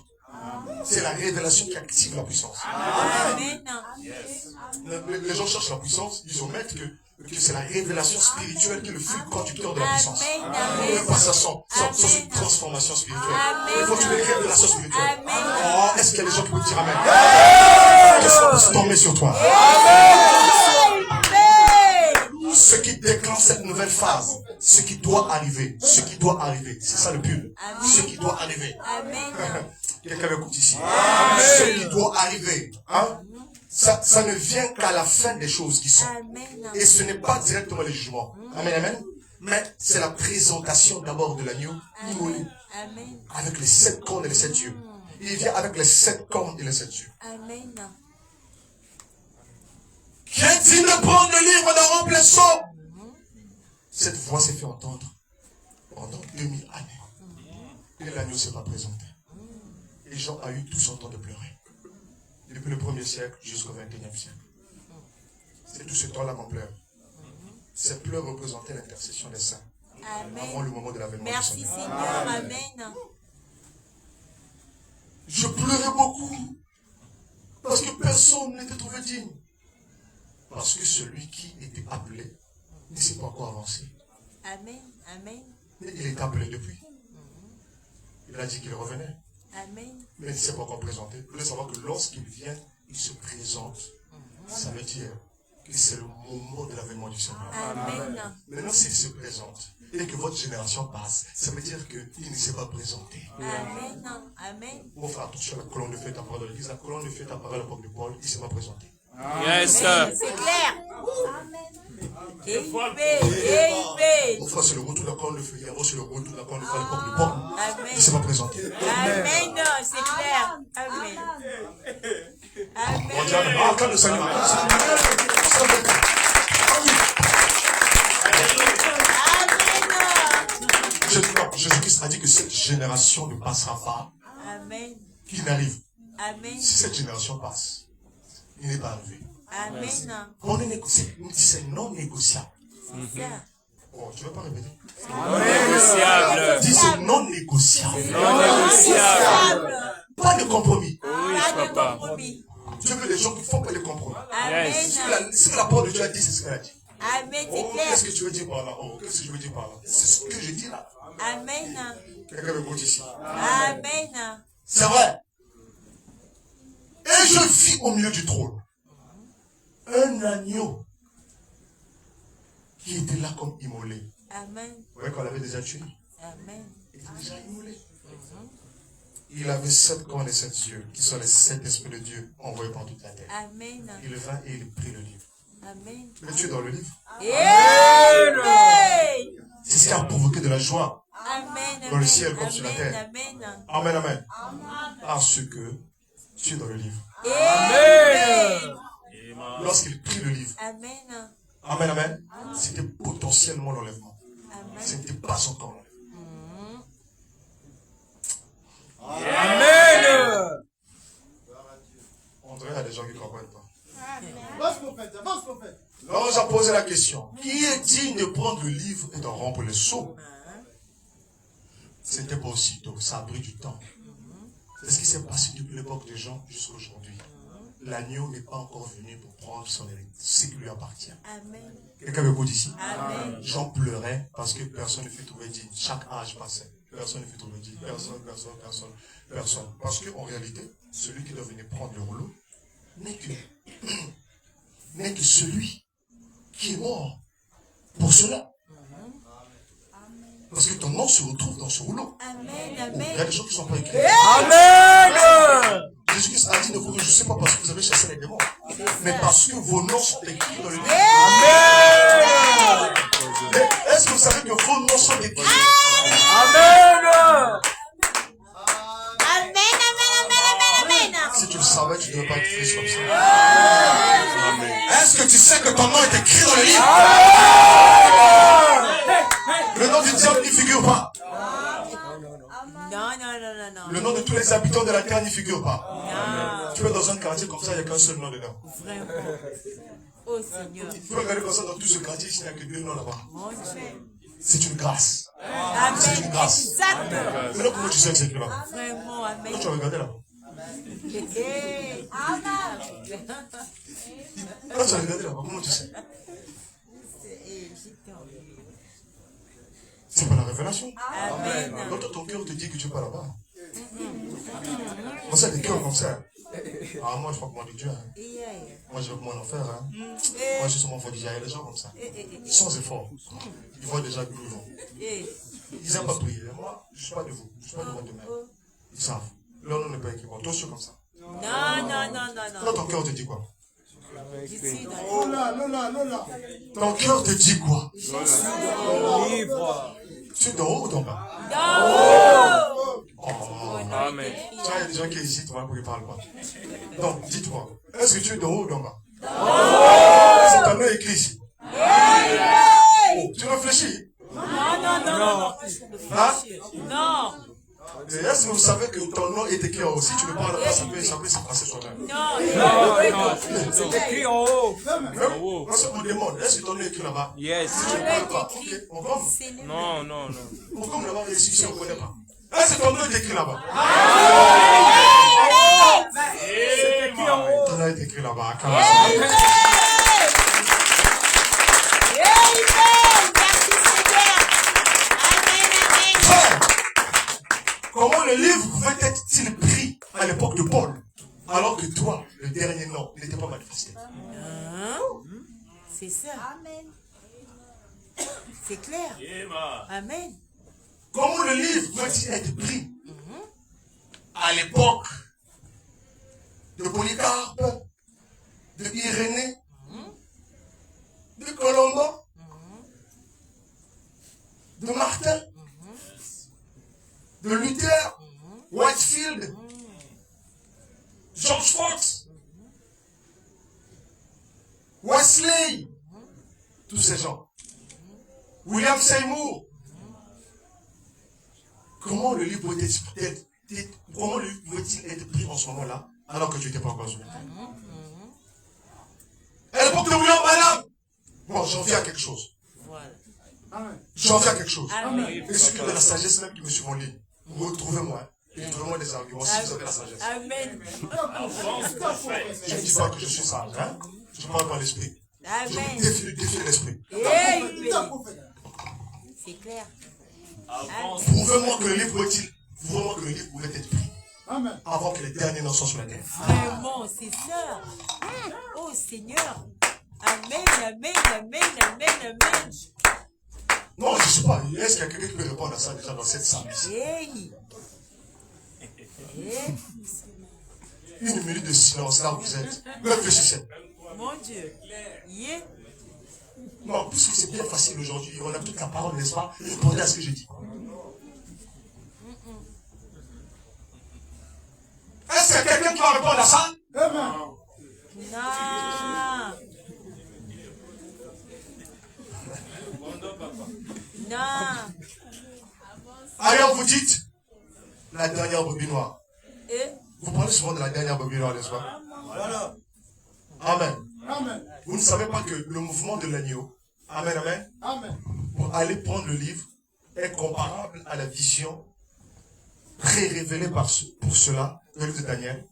C'est la révélation qui active la puissance. Les gens cherchent la puissance, ils omettent que c'est la révélation spirituelle qui est le fil conducteur de la puissance. Pas sans une transformation spirituelle. Il faut une révélation spirituelle. Oh, est-ce qu'il y a des gens qui peuvent dire amen? Que ça puisse tomber sur toi. Ce qui déclenche cette nouvelle phase, ce qui doit arriver, c'est ça le pub. Ce qui doit arriver. Quelqu'un m'écoute ici. Ce qui doit arriver, hein? Ça ne vient qu'à la fin des choses qui sont. Et ce n'est pas directement le jugement. Amen, amen. Mais c'est la présentation d'abord de l'agneau immolé. Amen. Avec les 7 cornes et les 7 yeux. Il vient avec les 7 cornes et les 7 yeux. Amen. Qui est digne de prendre le livre d'un rempli son? Cette voix s'est fait entendre pendant 2000 années. Et l'agneau ne s'est pas présenté. Les gens ont eu tout son temps de pleurer. Depuis le 1er siècle jusqu'au 21e siècle. C'est tout ce temps-là qu'on pleure. Ces pleurs représentaient l'intercession des saints. Avant le moment de l'avènement du Merci Seigneur. Seigneur. Amen. Je pleurais beaucoup. Parce que personne n'était trouvé digne. Parce que celui qui était appelé ne s'est pas encore avancé. Amen. Amen. Mais il est appelé depuis. Il a dit qu'il revenait. Amen. Mais il ne s'est pas encore présenté. Vous devez savoir que lorsqu'il vient, il se présente. Ça veut dire que c'est le moment de l'avènement du Seigneur. Amen. Maintenant, s'il se présente et que votre génération passe, ça veut dire qu'il ne s'est pas présenté. Amen. Amen. Mon frère, attention à la colonne de feu, ta parole de l'église. La colonne de feu, ta parole, l'époque de Paul, il ne s'est pas présenté. Yes, C'est sir. clair. Mon frère, c'est le retour de la colonne de feu. Hier, c'est le retour de la colonne de feu à l'époque de Paul. Il ne s'est pas présenté. Amen. C'est clair. Amen. On dit Amen. Ah, quand le Seigneur. Jésus-Christ a dit que cette génération ne passera pas. Amen. Qu'il n'arrive. Amen. Si cette génération passe, il n'est pas arrivé. Amen. On est négocié. C'est non négociable. C'est ça. Oh, tu ne veux pas répéter? Non négociable. Dis c'est non négociable. Non négociable. Pas de compromis. Oui, Pas de papa. compromis. Dieu veut des gens qui ne font pas de compromis. Amen. Ce que la parole de Dieu a dit, c'est ce qu'elle a dit. Amen. C'est Oh, clair. qu'est-ce que tu veux dire par là? Oh, qu'est-ce que je veux dire par là? C'est ce que je dis là. Amen. Quelqu'un me compte ici. Amen. C'est vrai. Et je vis au milieu du trône un agneau qui était là comme immolé. Amen. Vous voyez qu'on l'avait déjà tué. Amen. Il était déjà immolé. Il avait 7 cornes et 7 yeux, qui sont les 7 esprits de Dieu envoyés par toute la terre. Amen. Il vint et il prit le livre. Amen. Mais tu es dans le livre. Amen. C'est ce qui a provoqué de la joie Amen. dans le ciel comme sur la terre. Amen. Amen, amen. Parce que tu es dans le livre. Amen. Lorsqu'il prit le livre, Amen. amen, amen, c'était potentiellement l'enlèvement. Ce Amen. n'était pas encore l'enlèvement. Amen. On dirait qu'il y a des gens qui ne comprennent pas. Avance, prophète, avance, prophète. Lorsque j'ai posé la question, qui est digne de prendre le livre et d'en rompre le sceau? Ce n'était pas aussitôt, ça a pris du temps. C'est ce qui s'est passé depuis l'époque des gens jusqu'à aujourd'hui. L'agneau n'est pas encore venu pour prendre son hérite, ce qui lui appartient. Amen. Quelqu'un me dit ici? Amen. J'en pleurais parce que personne ne fut trouvé digne. Chaque âge passait. Personne ne fut trouvé digne. Personne. Parce qu'en réalité, celui qui doit venir prendre le rouleau n'est que celui qui est mort pour cela. Parce que ton nom se retrouve dans ce rouleau. Amen. Il y a Amen. des gens qui ne sont pas écrits. Amen. Jésus-Christ a dit, ne vous réjouissez pas parce que vous avez chassé les démons, mais parce que vos noms sont écrits dans le livre. Amen. Mais est-ce que vous savez que vos noms sont écrits? Amen. Amen. Si tu le savais, tu ne devais pas être triste comme ça. Est-ce que tu sais que ton nom est écrit dans le livre? Le nom du diable n'y figure pas. Non. Le nom de tous les habitants de la terre n'y figure pas. Non. Tu es dans un quartier comme ça, il n'y a qu'un seul nom dedans. Vraiment. Oh Seigneur. Tu peux regarder comme ça dans tout ce quartier, il n'y a que 2 noms là-bas. Mon Dieu. C'est une grâce. Amen. Exact. Maintenant, comment tu sais que c'est écrit là-bas? Vraiment. Amen. Quand tu as regardé là-bas. Quand tu as regardé là-bas, comment tu sais? C'est pas la révélation. Amen. Donc ton cœur te dit que tu es pas là-bas. Moi, c'est des cœurs comme ça. Ah, moi, je crois que moi, de Dieu. Hein. Moi, je veux que mon enfer. Hein. Moi, justement, il faut déjà, il y a des gens comme ça. Sans effort. Ils voient déjà d'où ils vont. Ils n'aiment pas prier. Moi, je ne suis pas de vous. Je ne suis pas de votre mère. Ils savent. Leur nom n'est pas écrit. Toi, je suis comme ça. Non. Quand ton cœur te dit quoi? Ici, dans Lola, Lola, Lola. Ton cœur te dit quoi? Livre. Tu es d'en haut ou d'en bas? Amen. Tu vois, il y a des gens qui hésitent pour qu'ils ne parlent pas. Donc, dites-moi, est-ce que tu es d'en haut ou d'en bas? C'est ton nom écrit ici. Oh, tu réfléchis? Non. Hein? Non. Et est-ce que vous savez que ton nom est écrit en haut? Si tu ne parles pas, ça peut se passer soi-même. Non. C'est écrit en haut. Même, lorsque on demande, est-ce que ton nom est écrit là-bas? Yes. Si tu ne parles pas, ok, on gomme. Non. On gomme là-bas, mais si on ne connaît pas. Est-ce que ton nom est écrit là-bas? C'est écrit en haut. Ton nom est écrit là-bas. Amen. Merci Seigneur. Amen. Frère, comment le livre pouvait-il pris à l'époque de Paul, alors que toi, le dernier nom, n'était pas manifesté? C'est ça. Amen. C'est clair. Amen. Comment le livre pouvait-il être pris à l'époque de Polycarpe, de Irénée, de Colomban, de Martin, de Luther, Whitefield, George Fox, Wesley, tous ces gens, William Seymour? Comment le livre pouvait-il être pris en ce moment-là, alors que tu n'étais pas encore sur la terre? À l'époque de William Branham. Bon, j'en viens à quelque chose. Voilà. J'en viens à quelque chose. Amen. Et ceux de la sagesse même qui me suivent en ligne, retrouvez-moi. Retrouvez-moi des arguments si vous avez la sagesse. Amen. Je ne dis pas que je suis sage, hein? Je parle par l'esprit. Je Amen. défie l'esprit. Amen. C'est clair. Prouvez-moi que le livre pouvait être pris Amen. avant que les derniers n'en soient sur la terre. Vraiment, c'est ça. Oh Seigneur. Amen. Non, je ne sais pas. Est-ce qu'il y a quelqu'un qui peut répondre à ça déjà dans cette salle ici? Hey. Une minute de silence là où vous êtes. Réfléchissez. Mon Dieu. Yeah. Non, puisque c'est bien facile aujourd'hui, on a toute la parole, n'est-ce pas? Répondez à ce que j'ai dit. Est-ce qu'il y a quelqu'un qui va répondre à ça? Amen. Non. Alors vous dites, la dernière brebis noire. Et Vous parlez souvent de la dernière brebis noire, n'est-ce pas? Voilà. Amen. Amen. Vous ne savez pas que le mouvement de l'agneau, amen, amen, Amen. pour aller prendre le livre, est comparable à la vision pré-révélée pour cela, le livre de Daniel,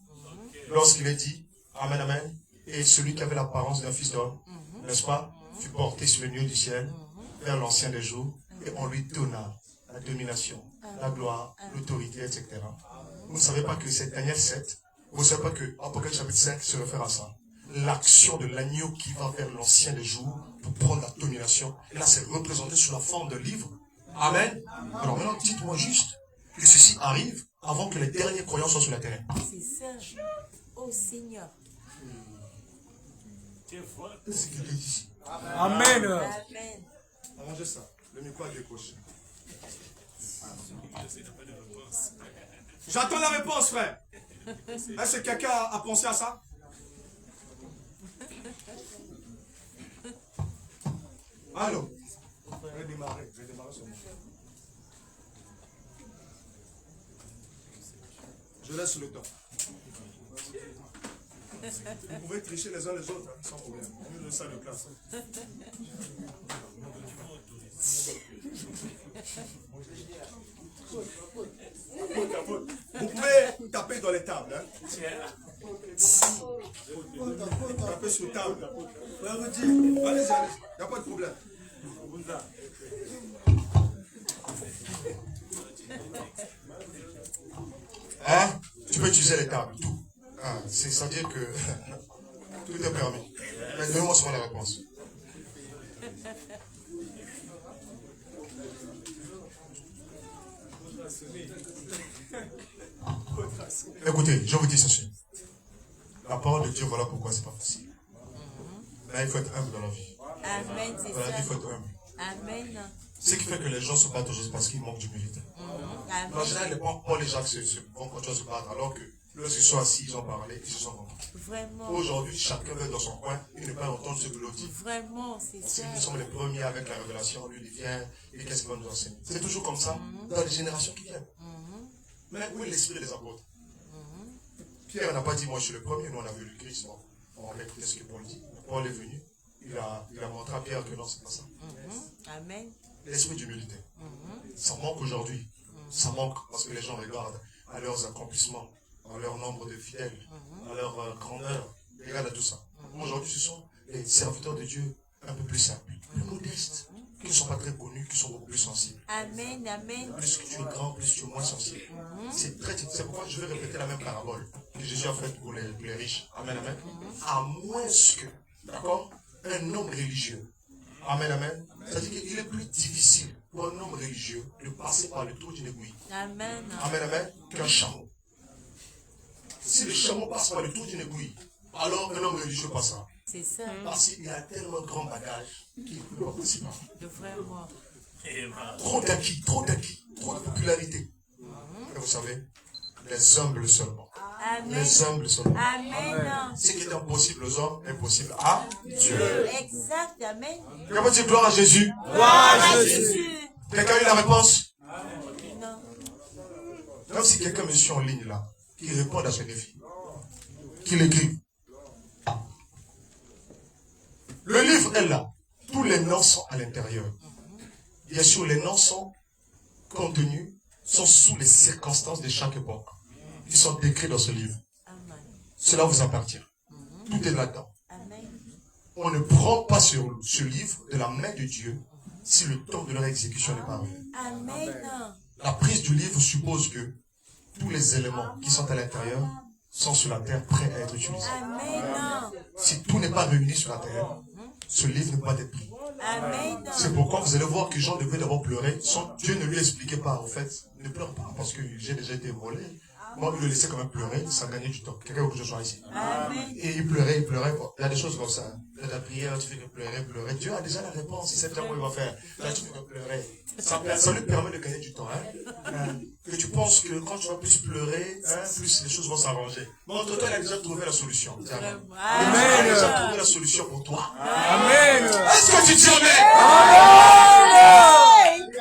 lorsqu'il est dit, amen, amen, et celui qui avait l'apparence d'un fils d'homme, n'est-ce pas, fut porté sur le lieu du ciel, vers l'ancien des jours, et on lui donna la domination, la gloire, l'autorité, etc. Vous ne savez pas que c'est Daniel 7, vous ne savez pas que Apocalypse chapitre 5 se réfère à ça. L'action de l'agneau qui va vers l'ancien des jours pour prendre la domination. Et là, c'est représenté sous la forme de livre. Amen. Alors maintenant, dites-moi juste que ceci arrive avant que les derniers croyants soient sur la terre. c'est ça. Oh Seigneur. C'est ce qu'il dit ici. Amen. Amen. Arrangez ça. Le micro a décroché. J'attends la réponse, frère. Est-ce que quelqu'un a pensé à ça? Allô? Je vais démarrer sur moi. Je laisse le temps. Vous pouvez tricher les uns les autres, hein, sans problème. Mieux de ça de classe. Vous pouvez taper dans les tables. Hein? Taper sur table. Allez-y, allez-y. Il n'y a pas de problème. Hein? Tu peux utiliser les tables, tout. Ah, ça veut dire que tout est permis. Mais donnez-moi souvent la réponse. Écoutez, je vous dis ceci. La parole de Dieu, voilà pourquoi c'est pas facile. Mais il faut être humble dans la vie. Amen, c'est Dans la vie, il faut ça. être humble. Amen. Ce qui fait que les gens se battent juste parce qu'ils manquent d'humilité. En général, les gens vont continuer à se battre alors que lorsqu'ils sont assis, ils ont parlé, ils se sont compris. Vraiment. Aujourd'hui, chacun va dans son coin, il ne peut pas entendre ce que l'autre dit. Vraiment, c'est Si ça. nous sommes les premiers avec la révélation, lui il vient et qu'est-ce qu'il va nous enseigner? C'est toujours comme ça dans les générations qui viennent. Mais où est l'esprit des apôtres? Pierre n'a pas dit moi je suis le premier, nous on a vu le Christ. Bon, on va écouter ce que Paul dit. Paul est venu, il a montré à Pierre que non, c'est pas ça. Amen. L'esprit d'humilité. Ça manque aujourd'hui. Ça manque parce que les gens regardent à leurs accomplissements, à leur nombre de fidèles, à leur grandeur. Ils regardent à tout ça. Aujourd'hui, ce sont les serviteurs de Dieu un peu plus simples, plus modestes, qui ne sont pas très connus, qui sont beaucoup plus sensibles. Amen, amen. Plus que tu es grand, plus tu es moins sensible. C'est pourquoi je vais répéter la même parabole que Jésus a faite pour les riches. Amen, amen. À moins que, d'accord, un homme religieux. Amen, amen. C'est-à-dire qu'il est plus difficile pour un homme religieux de passer par le trou d'une aiguille. Amen. Amen, amen, qu'un chameau. Si le chameau passe par le trou d'une aiguille, alors un homme religieux passera. C'est ça. Parce qu'il a tellement de grands bagages qu'il ne peut pas passer par. Vraiment. Trop d'acquis, trop de popularité. Et vous savez, les humbles seulement. Amen. Les humbles seulement. Amen. Ce qui est impossible aux hommes est possible à Dieu. Exact. Amen. Comment dire gloire à Jésus? Gloire à Jésus. Quelqu'un a eu la réponse? Non. Comme si quelqu'un me suit en ligne là, qui répond à ce défi, qui l'écrit. Le livre est là. Tous les noms sont à l'intérieur. Bien sûr, les noms sont contenus, sont sous les circonstances de chaque époque, qui sont décrits dans ce livre. Amen. Cela vous appartient. Tout est là-dedans. Amen. On ne prend pas ce livre de la main de Dieu si le temps de leur exécution n'est pas arrivé. Amen. La prise du livre suppose que tous les éléments qui sont à l'intérieur sont sur la terre prêts à être utilisés. Amen. Si tout n'est pas réuni sur la terre, ce livre ne peut pas être pris. Amen. C'est pourquoi vous allez voir que Jean devait d'abord pleurer. Dieu ne lui expliquait pas, en fait, ne pleure pas parce que j'ai déjà été volé. Moi, il le laissait quand même pleurer, ça gagnait du temps. Quelqu'un veut que je sois ici. Amen. Et il pleurait. Bon, il y a des choses comme ça. De la prière, tu fais que pleurer. Dieu a déjà la réponse, il sait déjà quoi il va faire. Là, tu fais que pleurer. Ça lui permet de gagner du temps. Que tu penses que quand tu vas plus pleurer, plus les choses vont s'arranger. Mais entre-temps, il a déjà trouvé la solution. Il a déjà trouvé la solution pour toi. Amen. Est-ce que tu dis Amen?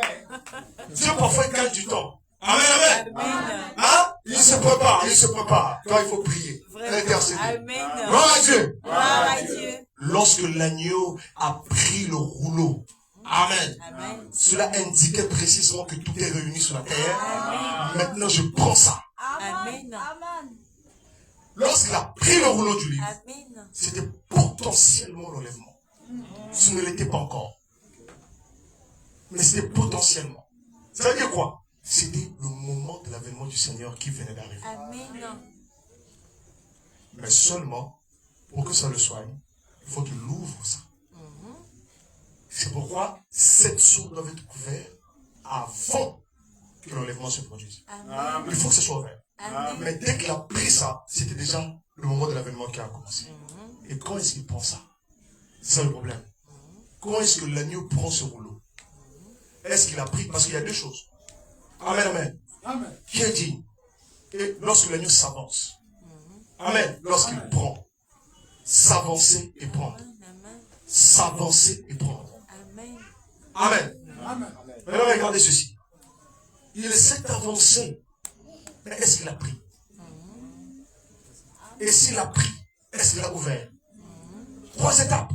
Dieu parfois gagne du temps. Amen, amen. Hein? Il se prépare. Quand il faut prier, intercéder. Amen. Gloire à Dieu. Gloire à Dieu. Lorsque l'agneau a pris le rouleau, amen. Amen. Cela indiquait précisément que tout est réuni sur la terre. Maintenant, je prends ça. Amen. Lorsqu'il a pris le rouleau du livre, Amen. c'était potentiellement l'enlèvement. Ce ne l'était pas encore. Mais c'était potentiellement. Ça veut dire quoi? C'était le moment de l'avènement du Seigneur qui venait d'arriver. Amen. Mais seulement, pour que ça le soit, il faut qu'il ouvre ça. C'est pourquoi cette source doit être ouverte avant que l'enlèvement se produise. Amen. Il faut que ce soit ouvert. Amen. Mais dès qu'il a pris ça, c'était déjà le moment de l'avènement qui a commencé. Et quand est-ce qu'il prend ça? C'est ça le problème. Quand est-ce que l'agneau prend ce rouleau? Est-ce qu'il a pris? Parce qu'il y a deux choses. Amen, amen. Amen. Qui est dit? Et lorsque l'agneau s'avance. Amen. Lorsqu'il prend. S'avancer et prendre. Amen. S'avancer et prendre. Amen. Amen. Amen. Maintenant, regardez ceci. Il s'est avancé. Mais est-ce qu'il a pris? Et s'il a pris, est-ce qu'il a ouvert? Trois étapes.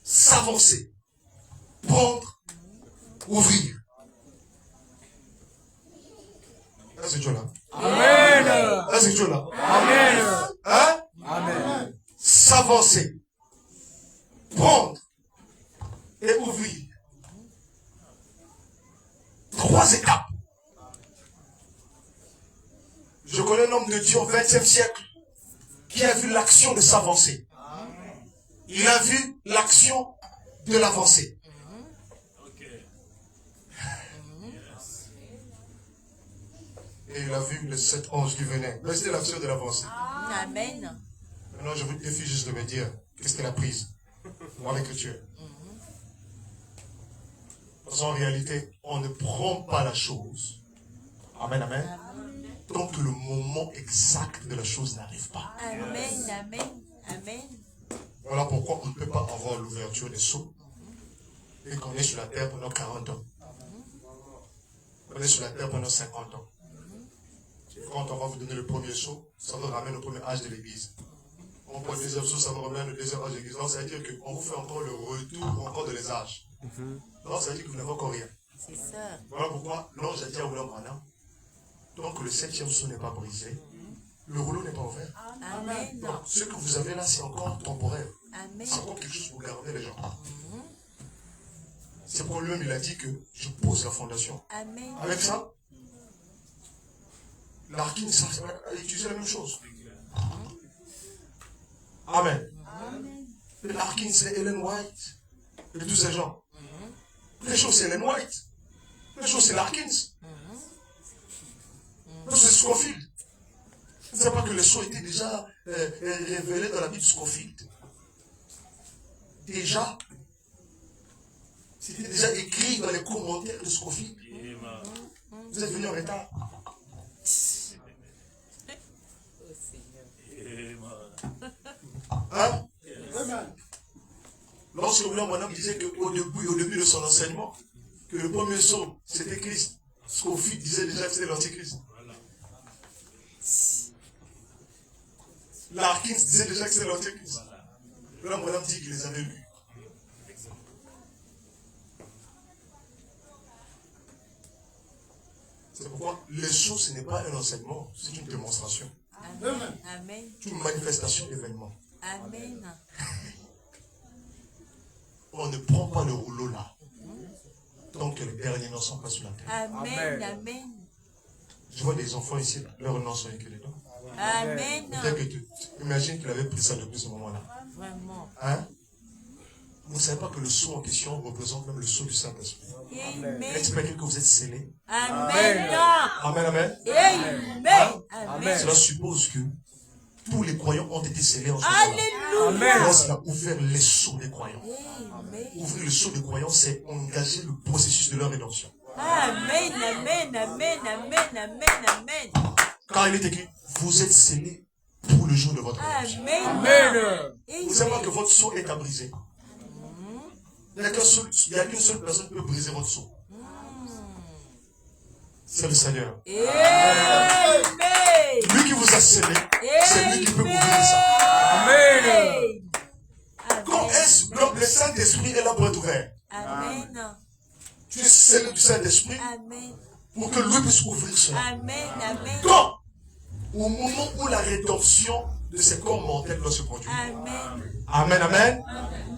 S'avancer. Prendre. Ouvrir. Est-ce que tu es là? Amen. Est-ce que tu es là? Amen. Hein? Amen. S'avancer. Prendre. Et ouvrir. Trois étapes. Je connais un homme de Dieu au XXe siècle qui a vu l'action de s'avancer. Il a vu l'action de l'avancer. Et il a vu les 7 anges qui venaient. Mais c'était l'action de l'avancer. Amen. Maintenant, je vous défie juste de me dire qu'est-ce qu'elle a prise. Voir l'écriture. Parce qu'en réalité, on ne prend pas la chose. Amen, amen. Tant que le moment exact de la chose n'arrive pas. Amen, amen, amen. Voilà pourquoi on ne peut pas avoir l'ouverture des sceaux et qu'on est sur la terre pendant 40 ans. On est sur la terre pendant 50 ans. Et quand on va vous donner le premier sceau, ça vous ramène au premier âge de l'église. On prend le deuxième sceau, ça vous ramène au deuxième âge de l'église. Donc ça veut dire qu'on vous fait encore le retour encore de les âges. Donc ça veut dire que vous n'avez encore rien. C'est ça. Voilà pourquoi l'ange a dit à William Branham, tant que le 7e sceau n'est pas brisé, le rouleau n'est pas ouvert. Amen. Donc ce que vous avez là, c'est encore temporaire. Amen. C'est encore quelque chose pour garder les gens. C'est pour lui-même, il a dit que je pose la fondation. Amen. Avec ça, Larkin a utilisé la même chose. Amen. Larkin, c'est Ellen White. Et tous ces gens. Les choses, c'est Ellen White. Les choses, c'est Larkins. Les choses, c'est Scofield. Vous ne savez pas que les sceaux étaient déjà révélés dans la Bible de Scofield. Déjà. C'était déjà écrit dans les commentaires de Scofield. Vous êtes venus en retard. Hein? Lorsque William Branham disait qu'au début de son enseignement, que le premier sceau, c'était Christ. Scofield disait déjà que c'était l'antichrist. Larkins disait déjà que c'était l'antichrist. William Branham dit qu'il les avait lus. C'est pourquoi les sceaux, ce n'est pas un enseignement, c'est une démonstration. Amen. Amen. C'est une manifestation d'événement. Amen. On ne prend pas le rouleau là. Tant que les derniers n'en sont pas sur la terre. Amen. Amen. Je vois des enfants ici, leurs noms sont écrits dedans. Amen. Peut-être que imagine qu'il avait pris ça depuis ce moment-là. Vraiment. Hein? Vous ne savez pas que le sceau en question représente même le sceau du Saint-Esprit. Amen. Expliquez que vous êtes scellés. Amen. Amen, amen. Amen. Amen. Cela suppose que tous les croyants ont été scellés en ce moment. Alléluia. Lorsqu'il a ouvert les sceaux des croyants. Amen. Ouvrir le sceau des croyants, c'est engager le processus de leur rédemption. Amen. Amen. Amen. Amen. Amen. Amen. Quand il est écrit, vous êtes scellés pour le jour de votre rédemption. Amen. Vous ne savez pas que votre sceau est à briser. Il n'y a qu'une seule personne qui peut briser votre sceau. C'est le Seigneur. Amen. Lui qui vous a scellé, c'est lui qui peut ouvrir ça. Amen. Quand est-ce que le Saint-Esprit est là pour être ouvert? Amen. Tu es scellé du Saint-Esprit Amen. pour que lui puisse ouvrir cela. Amen. Amen. Quand? Au moment où la rédemption de ces corps mortels doit se produire. Amen. Amen, amen.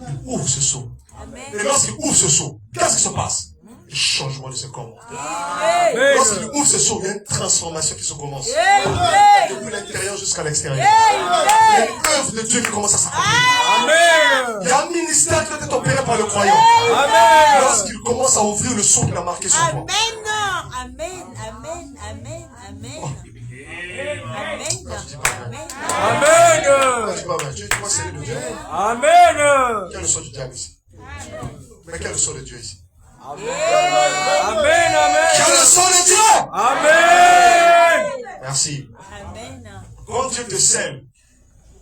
Il ouvre ce sceau. Amen. Et lorsqu'il ouvre ce sceau, qu'est-ce qui se passe? Le changement de ce corps mortel. Amen. Lorsqu'il ouvre ce sceau, il y a une transformation qui se commence. Amen. Depuis l'intérieur jusqu'à l'extérieur. Il y a une œuvre de Dieu qui commence à s'accomplir. Amen. Il y a un ministère qui doit être opéré par le croyant. Amen. Lorsqu'il commence à ouvrir le sceau qu'il a marqué sur moi. Amen. Amen. Amen. Amen. Amen. Amen. Amen. Amen. Tu vas voir, tu es scellé de Dieu. Amen. Quel est le sceau du diable ici? Mais quel est le sceau de Dieu ici? Amen. Amen. Quel est le sceau de Dieu? Amen. Merci. Amen. Quand Dieu te scelle,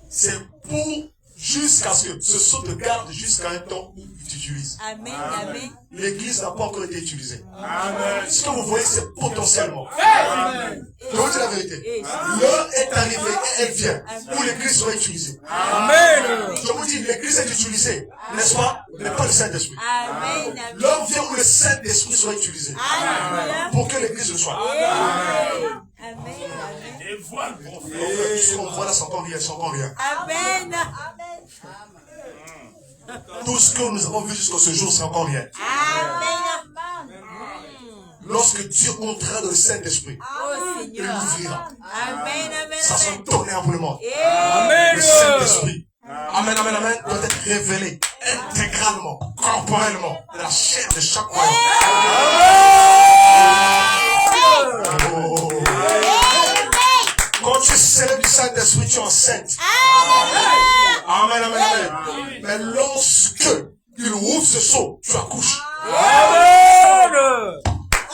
c'est pour jusqu'à ce que ce sceau te garde jusqu'à un temps où il t'utilise. Amen. Amen. L'église n'a pas encore été utilisée. Amen. Ce que vous voyez, c'est potentiellement. Amen. Je vous dis la vérité. L'heure est arrivée et elle vient où l'église sera utilisée. Amen. Je vous dis, l'église est utilisée, n'est-ce pas? Mais pas le Saint-Esprit. Amen. L'heure vient où le Saint-Esprit sera utilisé Alléluia. pour que l'église le soit. Amen. Amen. Ce qu'on voit là, c'est encore rien, c'est encore rien. Amen. Tout ce que nous avons vu jusqu'à ce jour, c'est encore rien. Amen. Lorsque Dieu entrera dans le Saint-Esprit, Oh il Seigneur. l'ouvrira. Amen. Amen. Ça sera un Amen. tonnerre pour le monde. Amen. Le Saint-Esprit, amen, amen, amen, doit être révélé intégralement, corporellement, dans la chair de chaque croyant. Oh. Quand tu célèbres du Saint-Esprit, tu es enceinte. Amen, amen, amen. Mais lorsque ouvres ce seau, tu accouches. Amen.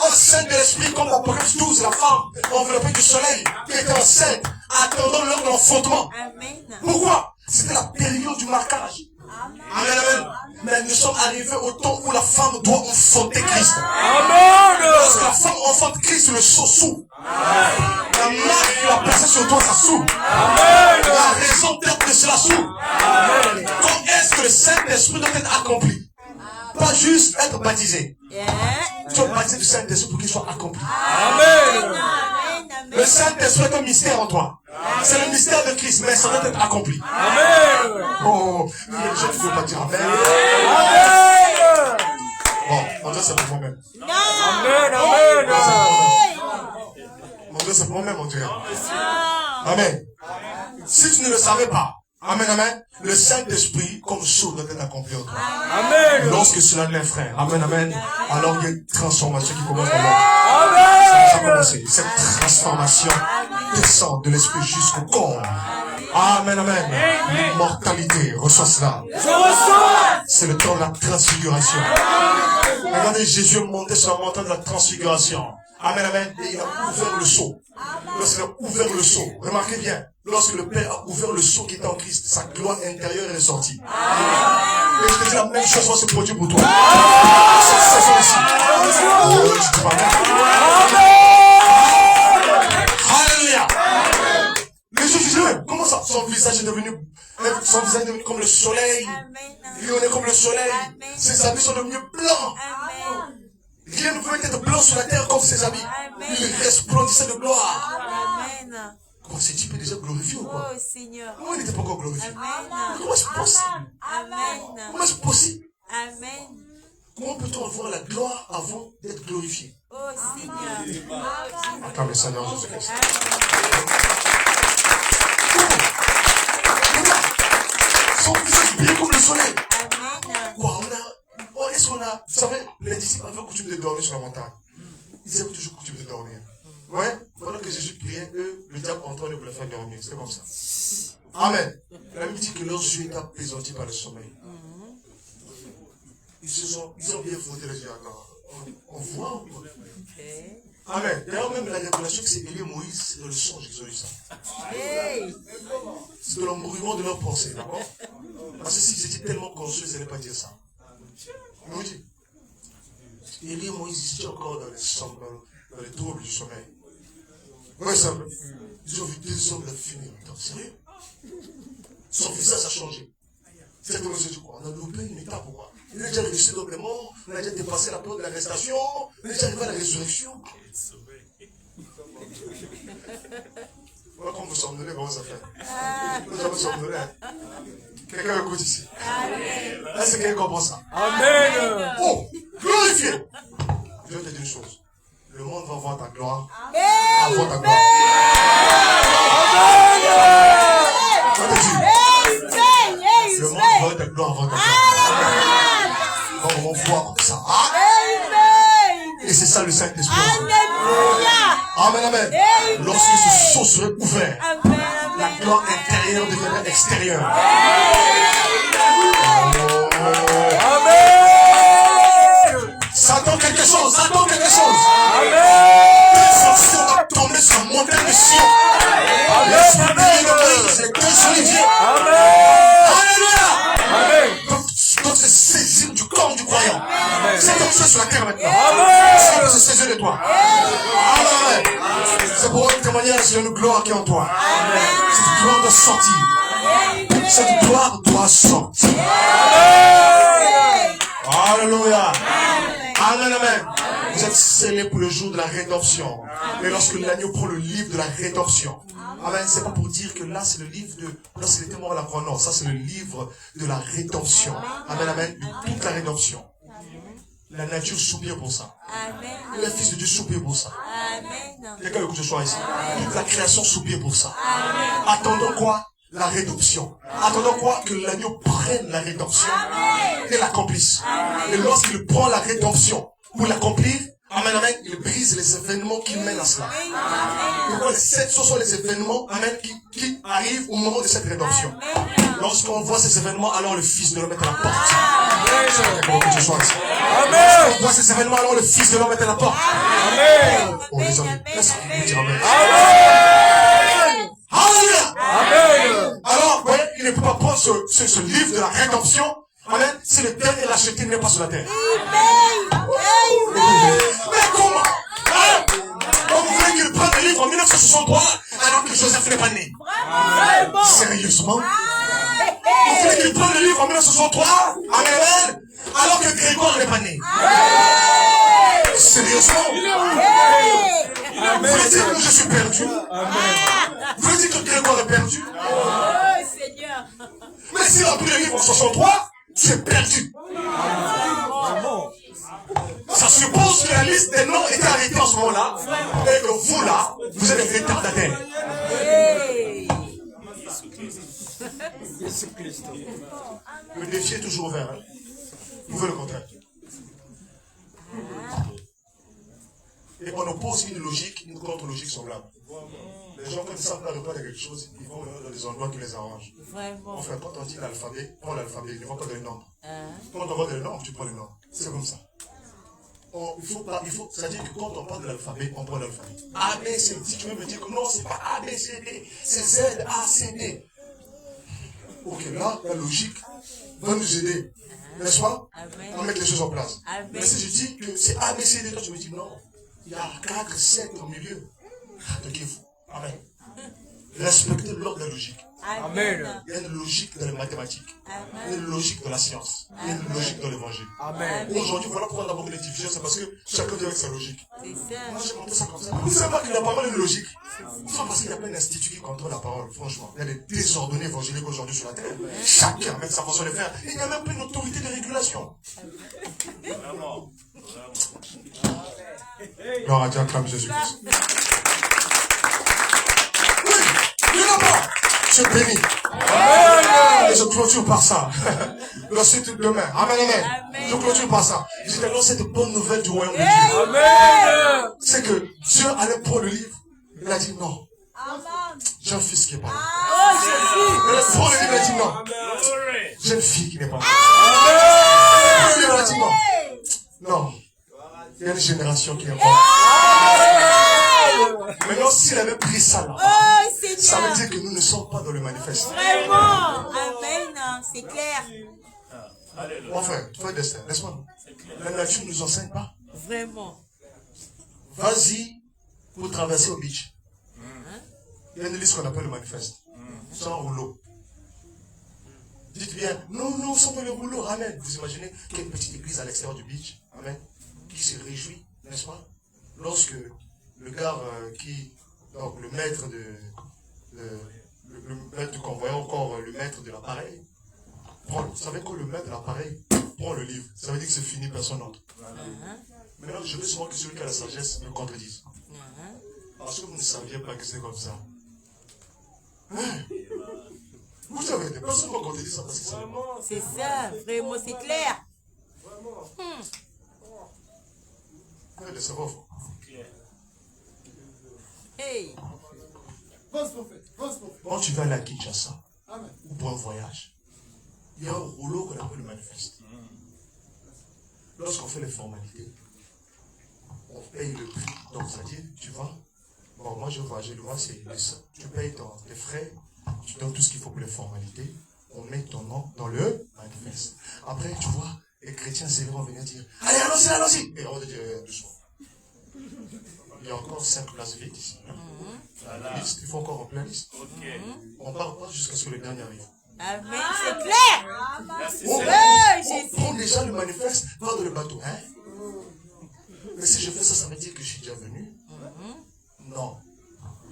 Oh, Saint de l'Esprit, comme l'Apocalypse 12, la femme enveloppée du soleil, qui était enceinte, attendant l'heure de l'enfantement. Amen. Pourquoi? C'était la période du marquage. Amen, amen. Mais nous sommes arrivés au temps où la femme doit enfanter Christ. Amen. Lorsque la femme enfante Christ, le seau s'ouvre. La marque qu'il a placée sur toi, ça s'ouvre. La raison d'être de cela s'ouvre. Quand est-ce que le Saint-Esprit doit être accompli? Pas juste être baptisé. Tu dois baptiser du Saint-Esprit pour qu'il soit accompli. Amen. Le Saint-Esprit est un mystère en toi. C'est le mystère de Christ, mais ça doit être accompli. Amen. Oh, il y a des gens qui ne veulent pas dire Amen. Amen. Bon, mon Dieu, c'est pour moi-même. Amen. Amen. Mon Dieu, c'est pour moi-même, mon Dieu. Amen. Si tu ne le savais pas, amen, amen, le Saint-Esprit, comme chaud, doit être accompli en toi. Amen. Lorsque cela l'est, frère, amen, amen, alors il y a une transformation qui commence dans l'homme. Amen. Ça a commencé. Cette transformation descend de l'esprit jusqu'au corps. Amen, amen. L'immortalité, reçois cela. Je reçois. C'est le temps de la transfiguration. Regardez, Jésus est monté sur la montagne de la transfiguration. Amen, amen. Et il a ouvert le seau. Lorsqu'il a ouvert le seau, remarquez bien, lorsque le Père a ouvert le seau qui était en Christ, sa gloire intérieure est ressortie. Et je te dis la même chose va se produire pour toi. C'est ça ici. Oh, je dis pas bien. Alléluia. Les gens disent, comment ça? Son visage est devenu comme le soleil. Il est comme le soleil. Ses habits sont devenus blancs. Rien ne pouvait être blanc sur la terre comme ses habits. Il resplendissait de gloire. Amen. Comment ce type est déjà glorifié ou quoi? Oh Seigneur. Comment il n'était pas encore glorifié? Amen. Comment est-ce possible? Amen. Comment est-ce possible? Amen. Comment peut-on avoir la gloire avant d'être glorifié? Oh Seigneur. Acclame le Seigneur Jésus-Christ. Son visage brille comme le soleil. Amen. Wow, est-ce qu'on a, vous savez, les disciples avaient coutume de dormir sur la montagne. Ils avaient toujours coutume de dormir. Ouais, pendant que Jésus priait, eux, le diable entendait pour les faire dormir. C'était comme ça. Amen. La Bible dit que leurs yeux étaient apaisantis par le sommeil. Ils ont bien frotté les yeux. On voit ou quoi? Amen. D'ailleurs, même la révélation que c'est Élie et Moïse, c'est dans le songe qu'ils ont eu ça. C'est de l'embrouillement de leurs pensées, d'accord? Parce que s'ils étaient tellement conscients, ils n'allaient pas dire ça. Ils m'ont dit. Élie et Moïse, ils étaient encore dans les troubles du sommeil. Oui, ça. Ils ont vu deux hommes la finir. Sérieux? Son visage a changé. C'est comme je dis quoi? On a loupé une étape ou quoi? Il est déjà ressuscité dans les morts, on a déjà dépassé la porte de l'arrestation, on est déjà arrivé à la résurrection. Voilà comme vous somnolez, comment ça fait? Vous jamais somnolé. Quelqu'un écoute ici. Est-ce que quelqu'un comprend ça? Amen. Oh, glorifié. Je vais te dire une chose. Le monde va voir ta gloire avant ta gloire. Je vais te dire. Le monde va voir ta gloire avant ta gloire. On va voir ça. Et c'est ça le Saint-Esprit. Amen, amen. Lorsque ce seau serait ouvert, la gloire intérieure deviendrait extérieure. Amen. Satan quelque chose, Satan quelque chose. Amen. L'ascension va tomber sur la montagne de Sion. L'esprit de Moïse, les deux oliviers. Alléluia. Amen. Donc se saisir du corps du croyant. C'est comme ça sur la terre maintenant. Amen. C'est comme se saisir de toi. Amen. C'est pour un témoignage sur une gloire qui est en toi. Cette gloire doit sortir. Cette gloire doit sortir. Alléluia. Amen, amen. Vous êtes scellés pour le jour de la rédemption. Et lorsque l'agneau prend le livre de la rédemption, amen, c'est pas pour dire que là c'est le livre de, lorsqu'il était mort à la croix, non, ça c'est le livre de la rédemption. Amen, amen, de toute la rédemption. La nature soupire pour ça. Amen. Le Fils de Dieu soupire pour ça. Amen. Quelqu'un écoute ce soir ici. Toute la création soupire pour ça. Attendons quoi? La rédemption. Attendons quoi? Que l'agneau prenne la rédemption et l'accomplisse. Et lorsqu'il prend la rédemption pour l'accomplir, amen, amen, il brise les événements qui mènent à cela. Pourquoi les 7 sont les événements, amen, qui arrivent au moment de cette rédemption. Lorsqu'on voit ces événements, alors le Fils de l'homme est à la porte. ce soir ici. Amen. On voit ces événements, alors le Fils de l'homme est à la porte. Amen. Oh, les amis, laisse-moi dire amen. Amen. Alléluia. Amen. Alors, vous voyez, il ne peut pas prendre ce livre de la rédemption. Amen. Si le terre et la jetée n'est pas sur la terre. Mais comment? Hein? Donc vous voulez qu'il prenne le livre en 1963 alors que Joseph n'est pas né? Sérieusement? Vous voulez qu'il prenne le livre en 1963? Amen. Alors que Grégoire n'est pas né? Sérieusement? Vous voulez dire que je suis perdu? Vous voulez dire que Grégoire est perdu? Oh Seigneur. Mais s'il a pris le livre en 63, tu es perdu. Ça suppose que la liste des noms était arrêtée en ce moment-là. Et que vous là, vous êtes retardataires. Hey. Le défi est toujours ouvert. Hein. Vous voulez le contraire. Et on oppose une logique, une contre-logique semblable. Les gens, quand ils savent pas répondre à quelque chose, ils vont dans des endroits qui les arrangent. Vraiment. Enfin, quand on dit l'alphabet, prends l'alphabet, ils ne vont pas donner le nombre. Quand on voit des nombres, tu prends le nombre. C'est comme ça. C'est-à-dire que quand on parle de l'alphabet, on prend l'alphabet. A, B, C. Si tu veux me dire que non, c'est pas A, B, C, D, c'est Z, A, C, D. Ok, là, la logique va nous aider, n'est-ce pas, à mettre les choses en place. Amen. Mais si je dis que c'est A, B, C, D, toi tu me dis non, il y a 4, 7 au milieu. Taquez-vous. Amen. Respectez l'ordre de la logique. Amen. Il y a une logique dans les mathématiques. Il y a une logique dans la science. Il y a une logique dans l'évangile. Amen. Aujourd'hui, voilà pourquoi d'abord les divisions, c'est parce que chacun vient avec sa logique. C'est ça. Moi, j'ai compris ça comme ça. Vous savez pas qu'il y a pas mal de logique. C'est pas parce qu'il n'y a pas un institut qui contrôle la parole, franchement. Il y a des désordonnés évangéliques aujourd'hui sur la terre. Chacun met sa façon de faire. Il n'y a même pas une autorité de régulation. Gloire à Dieu, acclame Jésus-Christ. Oui, il y en a pas. Je bénis. Et je clôture par ça. La suite demain. Amen, amen. Je clôture par ça. Je t'annonce cette bonne nouvelle du royaume de Dieu. Amen. C'est que Dieu allait prendre le livre. Il a dit non. J'ai un fils qui n'est pas là. Oh Jésus. Il a prendre le livre, il a dit non. J'ai une fille qui n'est pas là. Le livre a dit non. Non. Il y a une génération qui est morte. Maintenant, s'il avait pris ça là, Oh Seigneur. ça veut dire que nous ne sommes pas dans le manifeste. Vraiment. Amen. C'est clair. Enfin, toi, destin, n'est-ce pas? La nature ne nous enseigne pas. Vraiment. Vas-y pour traverser au beach. Il y a une liste qu'on appelle le manifeste. Sans rouleau. Dites bien, non, non, sans le rouleau. Amen. Vous imaginez qu'il y a une petite église à l'extérieur du beach. Amen. Qui se réjouit, n'est-ce pas? Lorsque le gars donc le maître le maître du convoyeur, encore le maître de l'appareil, vous savez que le maître de l'appareil prend le livre. Ça veut dire que c'est fini, personne n'entre. Maintenant, je veux souvent que celui qui a la sagesse me contredise. Parce que vous ne saviez pas que c'est comme ça. Hein? Vous savez, personne ne va contredire ça parce que c'est vraiment. C'est ça. Vraiment, c'est clair. Vous allez le savoir. Hey. Quand tu vas aller à Kinshasa, Amen. ou pour un voyage, il y a un rouleau qu'on appelle le manifeste. Lorsqu'on fait les formalités, on paye le prix. Donc, c'est-à-dire, tu vas, bon, moi je voyage, le mois c'est ça. Tu payes tes frais, tu donnes tout ce qu'il faut pour les formalités, on met ton nom dans le manifeste. Après, tu vois, les chrétiens sérieux vont venir dire, allez, allons-y, allons-y. Et on va dire, doucement. Il y a encore 5 places vides ici. La liste, il faut encore remplir la liste. On ne part pas jusqu'à ce que le dernier arrive. Amen. C'est clair. On prend déjà le manifeste, va dans le bateau. Hein? Mais si je fais ça, ça veut dire que je suis déjà venu? Non.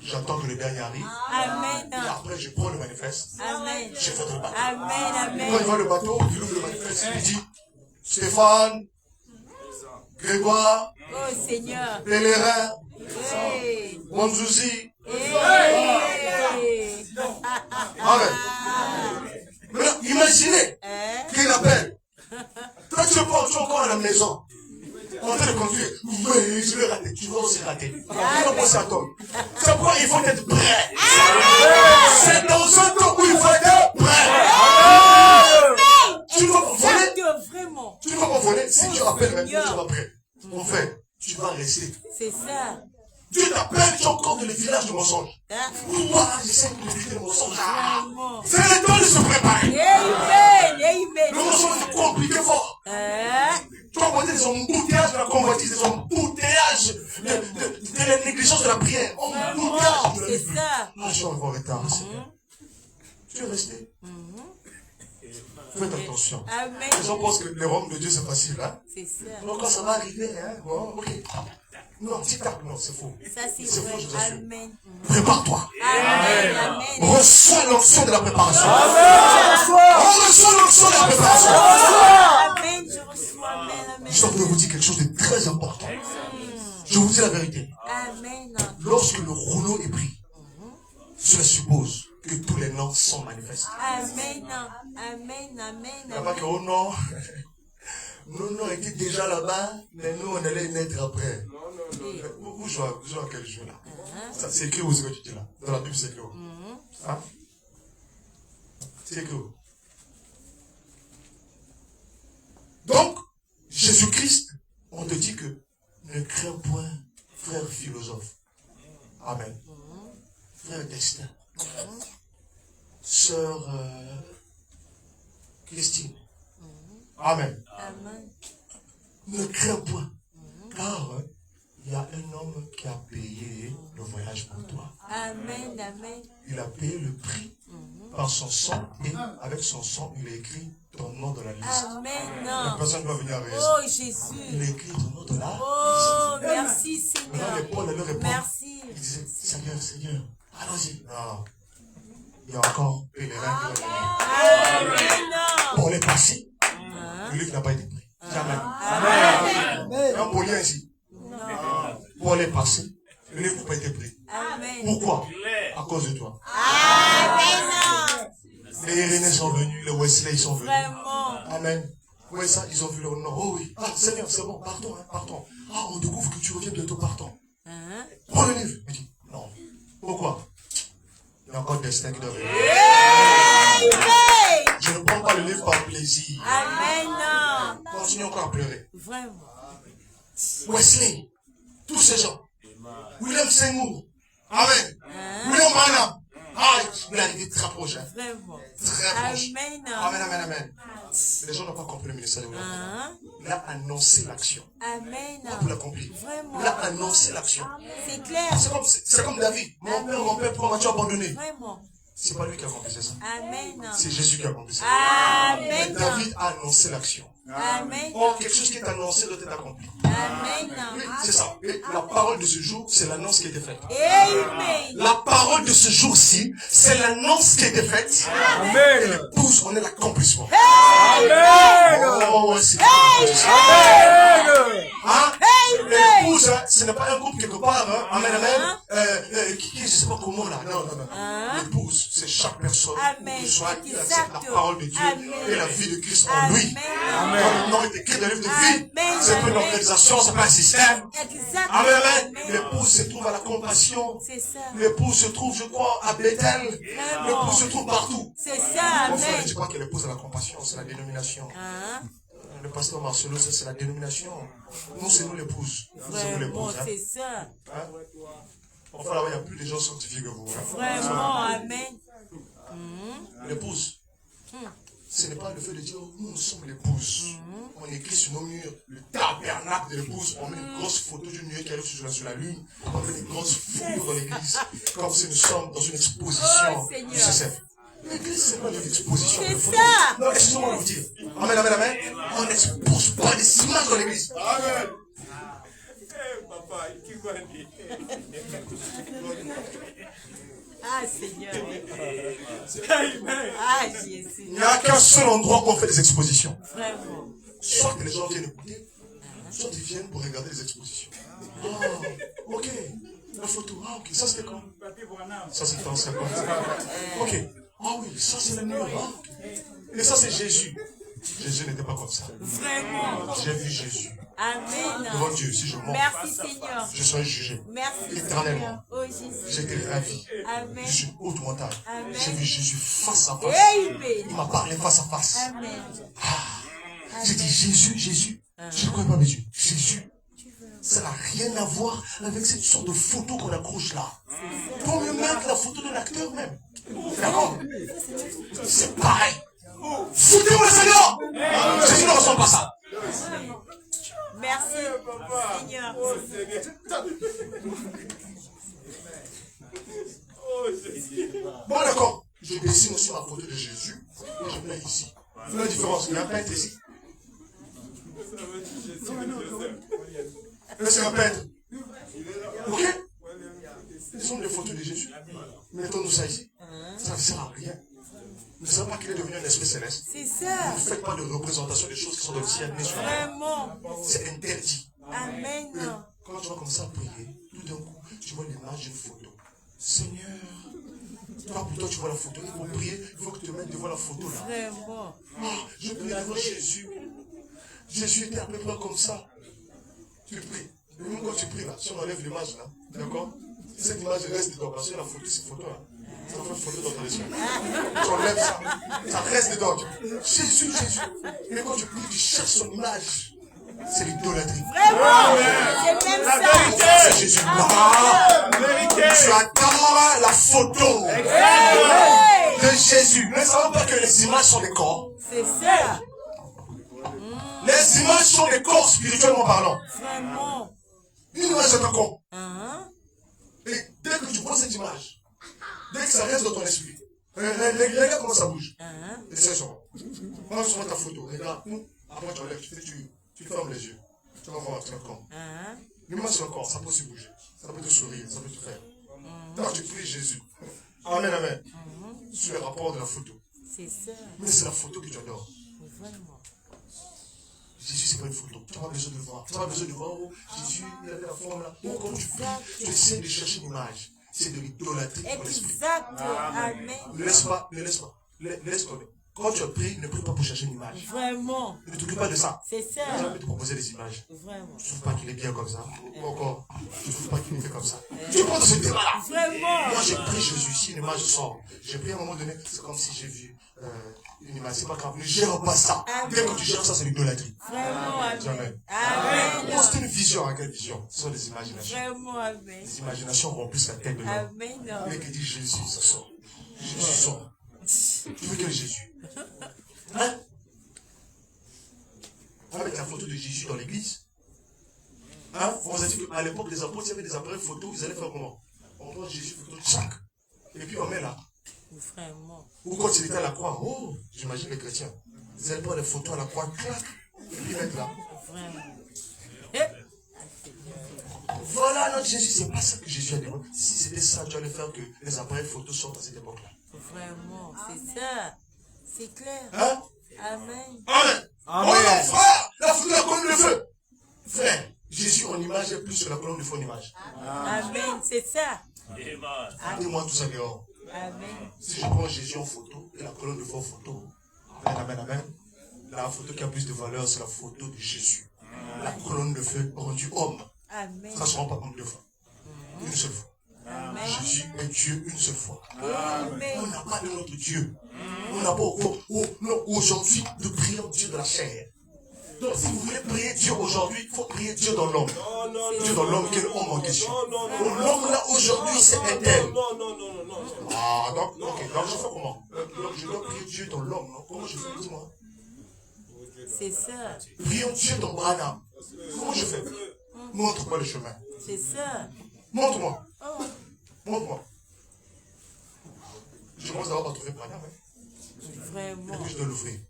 J'attends que le dernier arrive. Amen. Et après, je prends le manifeste. Amen. Je fais dans le bateau. Amen. Amen. Quand il voit le bateau, il ouvre le manifeste, il dit Stéphane, Grégoire, Oh Seigneur. Pèlerin, Hey. Monzouzi. Hey. Amen. Maintenant, imaginez qu'il appelle. Toi, tu es encore à la maison. En train de conduire. Oui, je l'ai raté. Tu vas aussi rater. Il va penser à toi. C'est pourquoi il faut être prêt. C'est dans un temps où il faut être prêt. Tu vas voler. Vraiment. Tu ne vas pas voler. Si Oh, tu rappelles maintenant, Seigneur. tu vas après. Mon frère, tu vas rester. C'est ça. Dieu t'appelle, tu es encore dans les villages de mensonges. Hein? Pourquoi j'essaie de éviter le mensonge? Vraiment. C'est le temps de se préparer. Amen. Le Amen. mensonge est compliqué fort. Hein? Tu vas voir des embouteillages de la convoitise, des embouteillages de la négligence de la prière. Vraiment. Embouteillage de la C'est Bible. ça. Ah, je suis encore en retard, Seigneur. Tu es resté. Faites attention. Amen. Les gens pensent que les roms de Dieu c'est facile, hein? C'est ça. Donc quand ça va arriver, hein? Bon, ok. Non, tic-tac, non, c'est faux. Ça, c'est C'est vrai. faux, je vous assure. Amen. Prépare-toi. Amen. Amen. Reçois l'onction de la préparation. Amen. Reçois l'onction de la préparation. Amen. Je reçois. Amen. Amen. Je voudrais vous dire quelque chose de très important. Je vous dis la vérité. Amen. Lorsque le rouleau est pris, cela suppose que tous les noms sont manifestés. Amen. Amen. Il n'y a Amen. pas que, oh non, nos noms étaient déjà là-bas, mais nous on allait naître après. Vous jouez à quel jeu là? Ça, c'est écrit où ce que tu dis là? Dans la Bible, c'est écrit où? Hein? C'est écrit où? Donc, Jésus-Christ, on te dit que ne crains point, frère philosophe. Amen. Frère Destin. Sœur Christine. Amen. Amen. Ne crains point. Car il y a un homme qui a payé le voyage pour toi. Amen. Amen. Il a payé le prix par son sang et avec son sang, il a écrit ton nom dans la liste. Amen. La personne doit venir à raison. Oh Il Jésus. a écrit ton nom dans la liste. Oh, merci Maintenant, Seigneur. les Paul allaient répondre. Merci. Il disait, Seigneur, Seigneur, allons-y. Non. Il y a encore pèlerin qui va venir. Amen. Paul est passé. Hein? Le livre n'a pas été pris. Jamais. Amen. Un Paulien ici. Paul est passé. Le livre n'a pas été pris. Amen. Pourquoi? À cause de toi. Amen. Les Irénées sont venus, les Wesley ils sont venus. Vraiment. Amen. Oui, ça, ils ont vu le nom. Oh oui. Ah, Seigneur, c'est bon, partons, hein, partons. Ah, on découvre que tu reviens bientôt, partons. Hein? Prends le livre. Il dit, non. Pourquoi? Il y a encore des destins qui doivent venir. Amen. Je ne prends pas le livre par plaisir. Amen. Continue encore à pleurer. Vraiment. Wesley, tous ces gens. William Seymour. Amen. Hein? William Branham. Ah, il est arrivé très proche. Hein. Vraiment. Très proche. Amen. Amen, amen, amen. Les gens n'ont pas compris le ministère de William. Hein? Il a annoncé l'action. Amen. Vous l'avez compris. Vraiment. Il a annoncé l'action. C'est clair. C'est comme David. Mon père, pourquoi m'as-tu abandonné? Vraiment. C'est pas lui qui a accompli ça. Amen. C'est Jésus qui a accompli ça. Mais Amen. David a annoncé l'action. Amen. Or, quelque chose qui est annoncé doit être accompli. Amen. Oui, c'est ça. Et la parole de ce jour, c'est l'annonce qui a été faite. Amen. La parole de ce jour-ci, c'est l'annonce qui a été faite. Amen. L'épouse, on est l'accomplissement. Amen. Oh, ouais, c'est Amen. hein? L'épouse, hein, ce n'est pas un couple quelque part, hein? Amen, amen. Je ne sais pas comment là. Non, non, non. L'épouse, c'est chaque personne Amen. qui soit qui accepte la Exact. parole de Dieu Amen. et la vie de Christ en lui. Amen. Quand le nom est écrit dans le livre de vie, Amen. c'est pas une organisation, c'est pas un système. Exact. Amen, amen. Amen. L'épouse se trouve à la compassion. C'est ça. L'épouse se trouve, je crois, à Bethel. L'épouse se trouve partout. C'est ça. Mon frère, Amen. je crois que l'épouse à la compassion, c'est la dénomination. Hein? Le pasteur Marcelo, ça c'est la dénomination. Nous, c'est nous l'épouse. Nous, c'est nous Vraiment, l'épouse. Hein. c'est ça. Hein? Enfin, là-bas, il n'y a plus de gens scientifiques que vous. Hein. Vraiment, amen. L'épouse. Ce n'est pas le fait de dire, oh, nous sommes l'épouse. On écrit sur nos murs le tabernacle de l'épouse. On met une grosse photo d'une nuée qui arrive sur la lune. On met une grosse photo dans l'église. Comme si nous sommes dans une exposition Oh, Seigneur. du CCF. L'église, c'est pas une exposition. C'est de photos. ça. Non, excusez-moi de vous dire. Amen, amen, amen. On n'expose pas des images dans l'église. Amen. Papa, qui va dire? Ah, Seigneur. Amen. Ah, Jésus. Il n'y a qu'un seul endroit où on fait des expositions. Vraiment. Soit que les gens viennent écouter, soit ils viennent pour regarder les expositions. Oh, ok. La photo, ah ok, ça c'était quand? Ça c'était en 50. Ok. Ah oui, ça c'est le mur. Ah, ok. Et ça c'est Jésus. Jésus n'était pas comme ça. Vraiment. J'ai vu Jésus. Amen. Devant Dieu, si je mens, Merci, Seigneur. je serai jugé. Merci, Éternellement. Seigneur. Oh, Jésus. J'étais ravi. Amen. Je suis haute montagne. Amen. J'ai vu Jésus face à face. Il Amen. m'a parlé face à face. Amen. J'ai dit Jésus, Jésus. Je ne connais pas mes yeux. Jésus. Ça n'a rien à voir avec cette sorte de photo qu'on accroche là. Pour mieux mettre la photo de l'acteur même. D'accord? C'est pareil. Foutez-moi le Seigneur. Jésus ne ressemble pas à ça. Merci, Seigneur. Bon d'accord. Je dessine aussi ma photo de Jésus. Et je mets ici. Vous voyez la différence? Il y a un peintre ici. Là c'est un peintre. Ok? Ce sont des photos de Jésus. Mettons-nous ça ici. Ça ne sert à rien. Vous ne savez pas qu'il est devenu un esprit céleste. C'est ça. Ne faites pas de représentation des choses qui sont dans le ciel, mais sur la terre. Vraiment. C'est interdit. Amen. Quand tu vas commencer à prier, tout d'un coup, tu vois l'image d'une photo. Seigneur, toi pour toi tu vois la photo. Il faut prier, il faut que tu te mettes devant la photo là. Vraiment. Je prie devant Jésus. Jésus était à peu près comme ça. Tu pries. Et même quand tu pries là, si on enlève l'image là, d'accord? Cette image reste dedans, parce que la photo, c'est photo là. Ça fait une photo dans ton esprit. Tu enlèves ça, ça reste dedans. Jésus, Jésus. Mais quand tu pries, tu cherches son image. C'est l'idolâtrie. Vraiment. C'est même ça. C'est Jésus. Tu attends la photo de Jésus. Ne savons pas que les images sont des corps. C'est ça. Les images sont des corps spirituellement parlant. Vraiment. Une image est un corps. Hein? Et dès que tu vois cette image, dès que ça reste dans ton esprit, regarde comment ça bouge. Essaye sur. Prends sur ta photo, regarde. Après tu enlèves, tu fermes les yeux. Tu vas voir, tu vas comme. L'image c'est un corps, ça peut aussi bouger. Ça peut te sourire, ça peut te faire. Quand tu pries Jésus. Amen, amen. Sur le rapport de la photo. C'est ça. Mais c'est la photo que tu adores. Vraiment. Jésus, c'est pas une photo. Tu n'as pas besoin de voir. Tu n'as pas besoin de voir où Jésus, il avait la forme là. Ou quand tu pries, tu essaies de chercher une image. C'est de l'idolâtrie pour l'esprit. Exact. Amen. Ne laisse pas, ne laisse pas. Laisse tomber. Quand tu pries, ne prie pas pour chercher une image. Vraiment. Ne t'occupe pas de ça. C'est ça. Je vais te proposer des images. Vraiment. Tu ne trouves pas qu'il est bien comme ça. Ou encore, tu ne trouves pas qu'il est fait comme ça. Tu prends ce débat-là. Vraiment. Moi, j'ai pris Jésus, si une image sort. J'ai pris à un moment donné, c'est comme si j'ai vu une image. C'est pas grave. Ne gère pas ça. Dès que tu gères ça, c'est l'idolâtrie. Vraiment. Amen. Jamais. Amen. Moi, c'est une vision. Quelle vision? Ce sont des imaginations. Vraiment. Amen. Les imaginations remplissent la tête de l'homme. Amen. Dès qu'il dit Jésus, ça sort. Jésus sort. Tu veux quel Jésus? Hein? Avec la photo de Jésus dans l'église. Hein? On vous a dit qu'à l'époque des apôtres, il y avait des appareils photos, ils allaient faire comment? On prend Jésus photo de chaque. Et puis on met là. Vraiment. Ou quand il était à la croix, oh, j'imagine les chrétiens. Ils allaient prendre les photos à la croix, clac, et puis mettre là. Vraiment. Voilà notre Jésus, c'est pas ça que Jésus a dit. Si c'était ça, tu allais faire que les appareils photos sortent à cette époque-là. Vraiment. C'est ça. C'est clair. Hein? Amen. Amen. Amen. Oh non, frère, la photo de la colonne de feu. Frère, Jésus en image est plus que la colonne de feu en image. Amen. C'est ça. Dis-moi tout ça dehors. Amen. Si je prends Jésus en photo et la colonne de feu en photo, amen, amen, amen. La photo qui a plus de valeur, c'est la photo de Jésus. La colonne de feu rendue homme. Amen. Ça ne se rend pas compte deux fois. Une seule fois. Amen. Jésus est Dieu une seule fois. Amen. On n'a pas de notre Dieu. On n'a pas aujourd'hui de prier Dieu de la chair. Donc si vous voulez prier Dieu aujourd'hui, il faut prier Dieu dans l'homme. Dieu dans l'homme, quel homme en question. L'homme là aujourd'hui c'est un tel. Ah donc, ok, donc je fais comment? Donc je dois prier Dieu dans l'homme, non? Comment je fais? Dis-moi. C'est ça. Prions Dieu dans Branham. Comment je fais? Montre-moi le chemin. C'est ça. Montre-moi. Oh. Montre-moi. Je commence d'abord par trouver Branham. Et Vraiment. puis je dois l'ouvrir.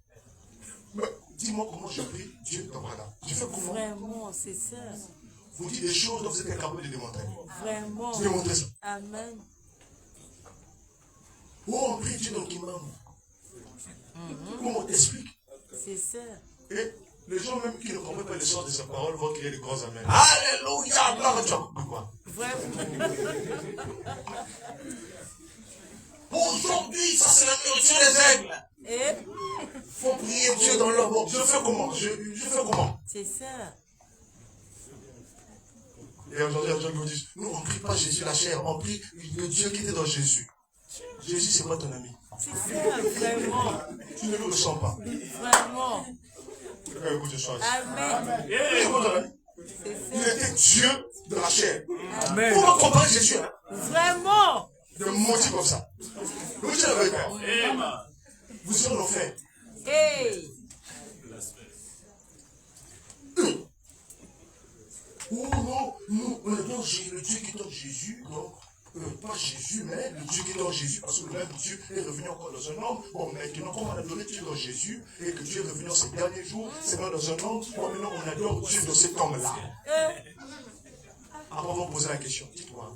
Mais dis-moi comment je prie Dieu dans Branham. Je fais comment? Vraiment. C'est ça. Vous dites des choses dont vous êtes incapable de démontrer. Vraiment. Démontrez ça. Amen. Oh, on prie Dieu dans Kimam. Comment on t'explique? C'est ça. Et les gens même qui ne comprennent pas le sens de sa parole vont crier des grands amens. Alléluia! Gloire à Dieu. Pourquoi? Vraiment. Aujourd'hui, ça c'est la nourriture des aigles. Et Faut prier Dieu dans l'homme. Bon, je fais comment? Je fais comment? c'est ça. Et aujourd'hui, les gens qui vous disent, nous on ne prie pas Jésus la chair, on prie le Dieu qui était dans Jésus. Jésus, c'est pas ton ami. C'est ça. Vraiment. Tu ne le ressens pas. Vraiment. Écoute ce soir. Amen. Il était Dieu de la chair. Amen. Pour comparer Jésus, hein, Vraiment. de mentir comme ça. Vous dites la vérité. Vous serez en enfer. Hey. Oh non, nous, on adore le Dieu qui est en Jésus, non, pas Jésus, mais le Dieu qui est en Jésus, parce que le même Dieu est revenu encore dans un homme. Bon, maintenant, comme on a adoré Dieu dans Jésus, et que Dieu est revenu en ces derniers jours, c'est dans un homme, bon, maintenant on adore Dieu dans cet homme-là. Avant de vous poser la question, dites-moi,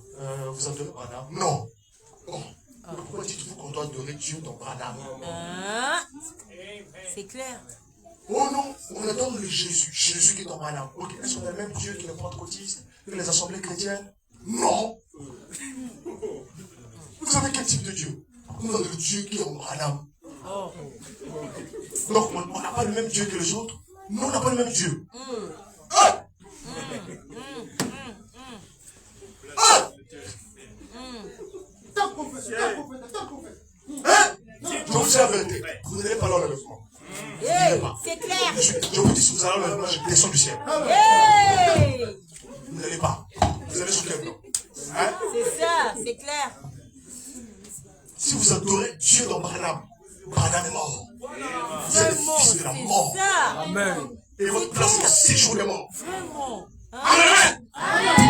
vous adorez Branham? Non. Oh. Pourquoi dites-vous qu'on doit adorer Dieu dans Branham? C'est clair. Oh non, on adore le Jésus, Jésus qui est en Branham. Ok, est-ce qu'on a le même Dieu que les pentecôtistes, que les assemblées chrétiennes? Non. Vous savez quel type de Dieu? On a le Dieu qui est en Branham. Donc on n'a pas le même Dieu que les autres? Non, on n'a pas le même Dieu. Ah! Ah! Hein? Je vous dis la vérité. Vous n'allez pas là l'enlèvement. Hey, c'est clair. Je vous dis, si vous allez à l'enlèvement, je descends du ciel. Hey. Vous n'allez pas. Vous allez sur quel plan? Hein? C'est ça, c'est clair. Si vous adorez Dieu dans Branham, Branham est mort. Vous êtes le fils de la mort. C'est ça. Amen. Et votre place est à 6 jours de mort. Vraiment. Amen.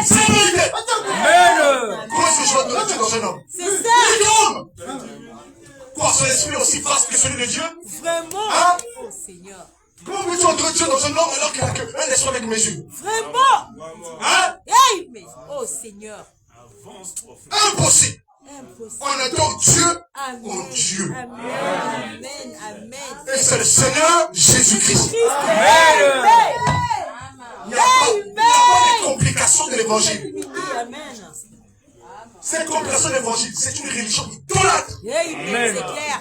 C'est la vérité. Amen. Comment est-ce que je vais adorer Dieu dans un homme? C'est ça. C'est l'homme. Quoi, son esprit est aussi vaste que celui de Dieu? Vraiment. Hein? Oh Seigneur. Comment peux-tu adorer Dieu dans un homme alors qu'il n'a qu'un esprit avec mesure? Vraiment. Hein? Hey, mais oh Seigneur. Impossible. Impossible. On adore Dieu Amen. en Dieu. Amen. Amen. Amen. Et c'est le Seigneur Jésus-Christ. Amen. Il n'y a pas de complications de l'évangile. Amen. Cette complication de l'évangile, c'est une religion idolâtre. Amen. C'est clair.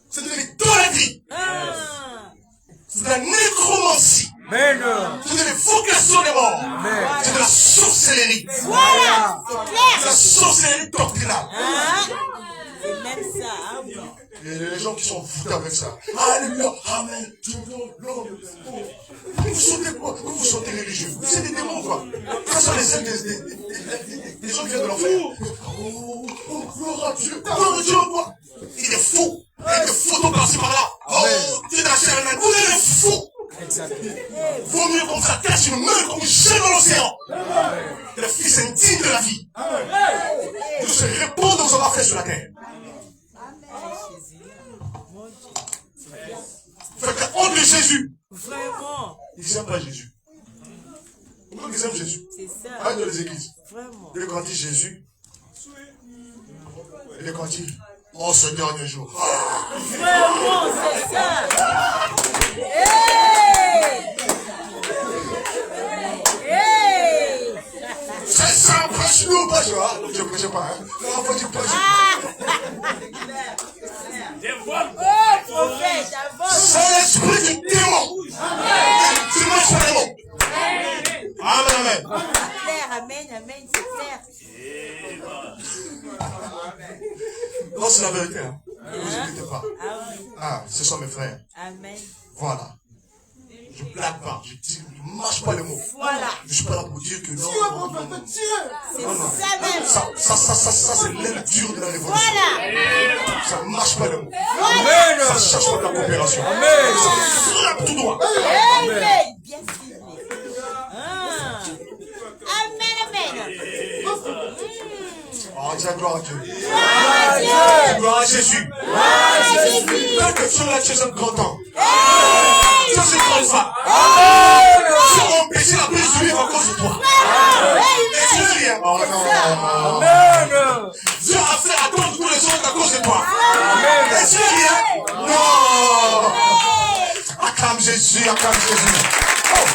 C'est de l'idolâtrie. Ah. C'est de la nécromancie. Amen. C'est de l'évocation des morts. Amen. C'est de la sorcellerie. Voilà. C'est C'est clair. de la sorcellerie doctrinale. Hein? C'est même ça. Ah oui. Et les gens qui sont foutus avec ça. Alléluia. Amen. Vous sautez quoi? Vous sautez religieux. Vous êtes des démons quoi. Ça sont les ailes des gens qui viennent de l'enfer. Oh, gloire à Dieu. Gloire à Dieu quoi. Il est fou. Avec des photos par-ci par-là. Oh, Dieu n'a chair humaine. Vous êtes fou. Vaut mieux qu'on s'attache une main comme une chaîne dans l'océan. Le fils indigne de la vie. Nous se répandons dans la fait sur la terre. Faites la honte de Jésus. Vraiment. Ils n'aiment pas Jésus. Pourquoi ils aiment Jésus? C'est ça. Arrête dans les églises. Vraiment. Il est quand dit Jésus. Il est quand dit oh ce dernier jour. Vraiment, c'est ça. Hey! Hey! C'est ça, prêche-nous, pas je vois. Je ne prêche pas. Hein. Non, faut dire prêche. Oh, prophète, avance. C'est l'esprit du démon. Tu marches sur les mots. Amen, amen. C'est clair, amen, amen, c'est clair. Non, c'est la vérité. Hein. Ne vous inquiétez pas. Ah oui. Ah, ce sont mes frères. Amen. Voilà. Je blague pas. Je dis, ne marche pas les mots. Voilà. Je suis pas là pour dire que non. C'est Non, non. ça même. Ça, c'est l'aile dure de la révolution. Voilà. Ça ne marche pas le mot. Amen. Ça cherche pas de la coopération. Amen. Ça frappe tout droit. Amen. Bien ciblé. Ah. Amen, amen. Oh, dis gloire à Dieu. Dieu. Gloire à Jésus. Jésus. Tant que tu es là, tu es un grand homme. Hey. Tu es une grande femme. Tu as empêché la prise du livre à cause de toi. Et tu dis, oh non. Amen. Dieu a fait attendre tous les autres à cause de toi. Amen. Et tu dis rien? Non. Acclame Jésus, acclame Jésus. Oh.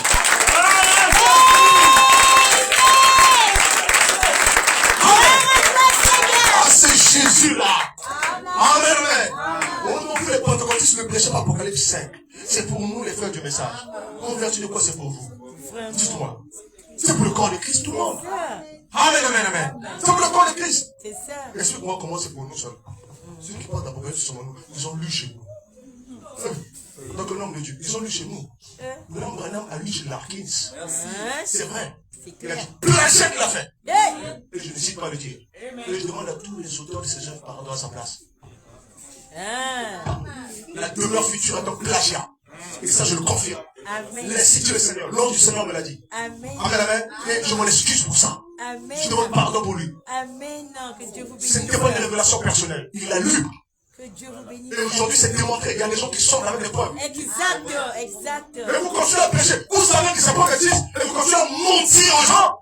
Ah, c'est Jésus-là. Amen, amen. On nous fait les pentecôtistes ne prêchent pas Apocalypse 5. C'est pour nous les frères du message. En vertu de quoi c'est pour vous? Dites-moi. C'est pour le corps de Christ, tout le monde. Amen, amen, amen. C'est pour le corps de Christ. C'est ça. Explique-moi comment c'est pour nous seuls. Ceux qui parlent d'Apocalypse sur nous, ils ont lu chez nous. Donc l'homme de Dieu, ils ont lu chez nous. L'homme Branham a lu chez Larkins. C'est vrai. Il a dit, Plachet l'a fait. Et je ne cite pas le dire. Et je demande à tous les auteurs de ces œuvres pardon à sa place. La demeure future est un plagiat. Et ça, je le confirme. Laissez Dieu le Seigneur. L'ange du Seigneur me l'a dit. Amen. Amen, amen. Et je m'en excuse pour ça. Amen. Je demande pardon pour lui. Amen. Que Dieu vous bénisse. Ce n'était pas une révélation personnelle. Il l'a lu. Que Dieu vous bénisse. Et aujourd'hui, c'est démontré. Il y a des gens qui sortent avec des preuves. Exact. Exact. Et vous continuez à pécher. Vous savez que c'est pas bêtise. Et vous continuez à mentir aux gens.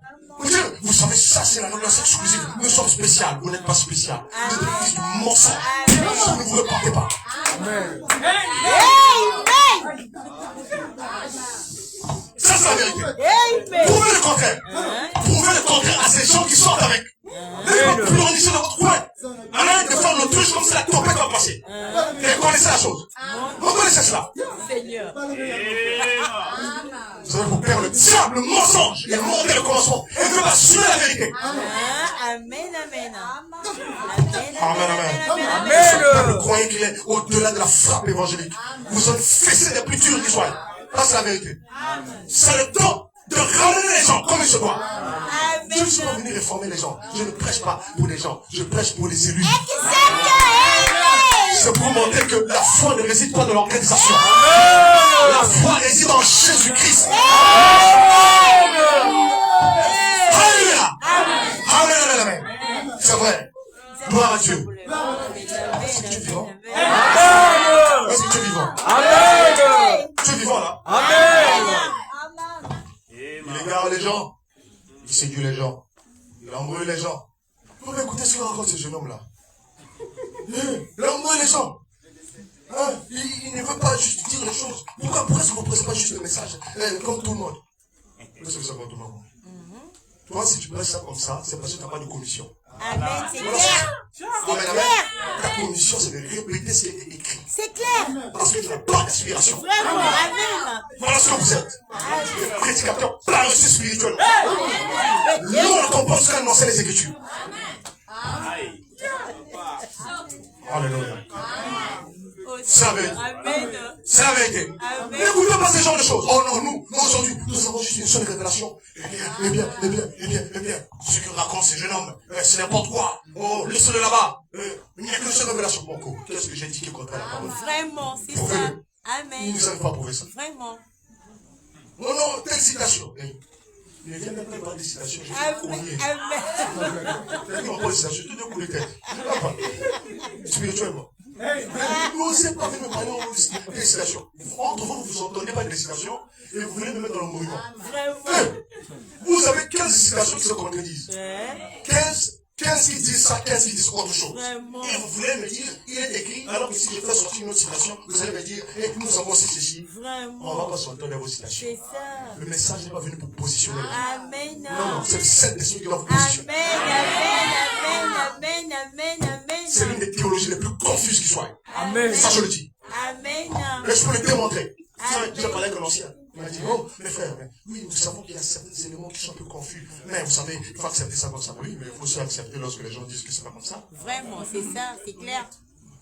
Vous savez, ça c'est la révélation exclusive. Nous sommes spéciaux. Vous n'êtes pas spécial. Vous êtes des fils du mensonge. Vous ne vous repartez pas. Amen. Ça c'est la vérité. Amen. Prouvez le contraire. Prouvez le contraire à ces gens qui sortent avec. N'allez pas pleurnicher dans votre coin. Arrête de faire l'autruche comme si la tempête va passer. Et connaissez la chose. Vous connaissez cela. Seigneur. Vous allez vous perdre le diable, le mensonge. Il a monté le commencement. Et veut assurer la vérité. Amen, amen. Amen, amen. Amen. Vous croyez qu'il est au-delà de la frappe évangélique. Vous en fessez des plus durs qui soient. Ça, c'est la vérité. C'est le temps de ramener les gens comme il se doit. Je ne suis pas venu réformer les gens. Je ne prêche pas pour les gens. Je prêche pour les élus. C'est pour montrer que la foi ne réside pas dans l'organisation. La foi réside en Jésus-Christ. Alléluia. Amen, amen. C'est vrai. Gloire à Dieu. Est-ce que tu es vivant? Est-ce que tu es vivant? Amen. Tu es vivant là? Amen. Il égare les gens. Il séduit les gens. Il embrouille les gens. Vous pouvez écouter ce que raconte ce jeune homme-là. Il embrouille les gens. Il ne veut pas juste dire les choses. Pourquoi est-ce que vous ne prêchez pas juste le message comme tout le monde? Qu'est-ce que ça comme tout le monde? Toi, si tu prêches ça comme ça, c'est parce que tu n'as pas de commission. Amen, c'est clair. Amen, amen. Ta commission, c'est de répéter ce qui a été écrit. C'est clair. Parce que tu n'as pas d'inspiration. Vraiment, amen. Voilà ce que vous êtes. Des prédicateurs paresseux spirituellement. Nous, on comprend ce qu'on enseigne les Écritures. Alléluia. C'est la vérité. Amen. C'est la vérité. N'écoutez pas ce genre de choses. Oh non, nous aujourd'hui, nous avons juste une seule révélation. Eh bien. Ce que raconte ces jeunes hommes, c'est n'importe quoi. Oh, laissez-le là-bas. Il n'y a qu'une seule révélation. Bon, qu'est-ce que j'ai dit qui est contre la parole? Vraiment, c'est ça. Prouvez-le. Amen. Ils ne savent pas prouver ça. Vraiment. Non, telle citation. Il vient même pas parler des citations. J'ai fait courrier. Amen. Il a dit, on parle de citations. Je te donne coup de tête. Spirituellement. Vous n'osez pas venir me parler des citations. Entre vous, vous entendez pas des citations et vous voulez me mettre dans le mouvement. Vraiment. Vous avez 15 citations qui se contredisent. 15 qui disent ça, 15 qui disent autre chose. Vraiment. Et vous voulez me dire, il est écrit, alors que si je fais sortir une autre citation, vous allez me dire, nous avons aussi ceci. Vraiment. On ne va pas s'entendre vos citations. C'est ça. Le message n'est pas venu pour positionner. Amen. Non, c'est le Saint-Esprit qui va vous positionner. Amen. C'est l'une des théologies les plus confuses qui soient. Amen. Ça, je le dis. Amen. Mais je peux le démontrer. J'ai parlé avec un ancien. Il m'a dit, oh, mes frères, oui, nous savons qu'il y a certains éléments qui sont un peu confus. Mais vous savez, il faut accepter ça comme ça. Oui, mais il faut aussi accepter lorsque les gens disent que c'est pas comme ça. Vraiment, c'est ça, c'est clair.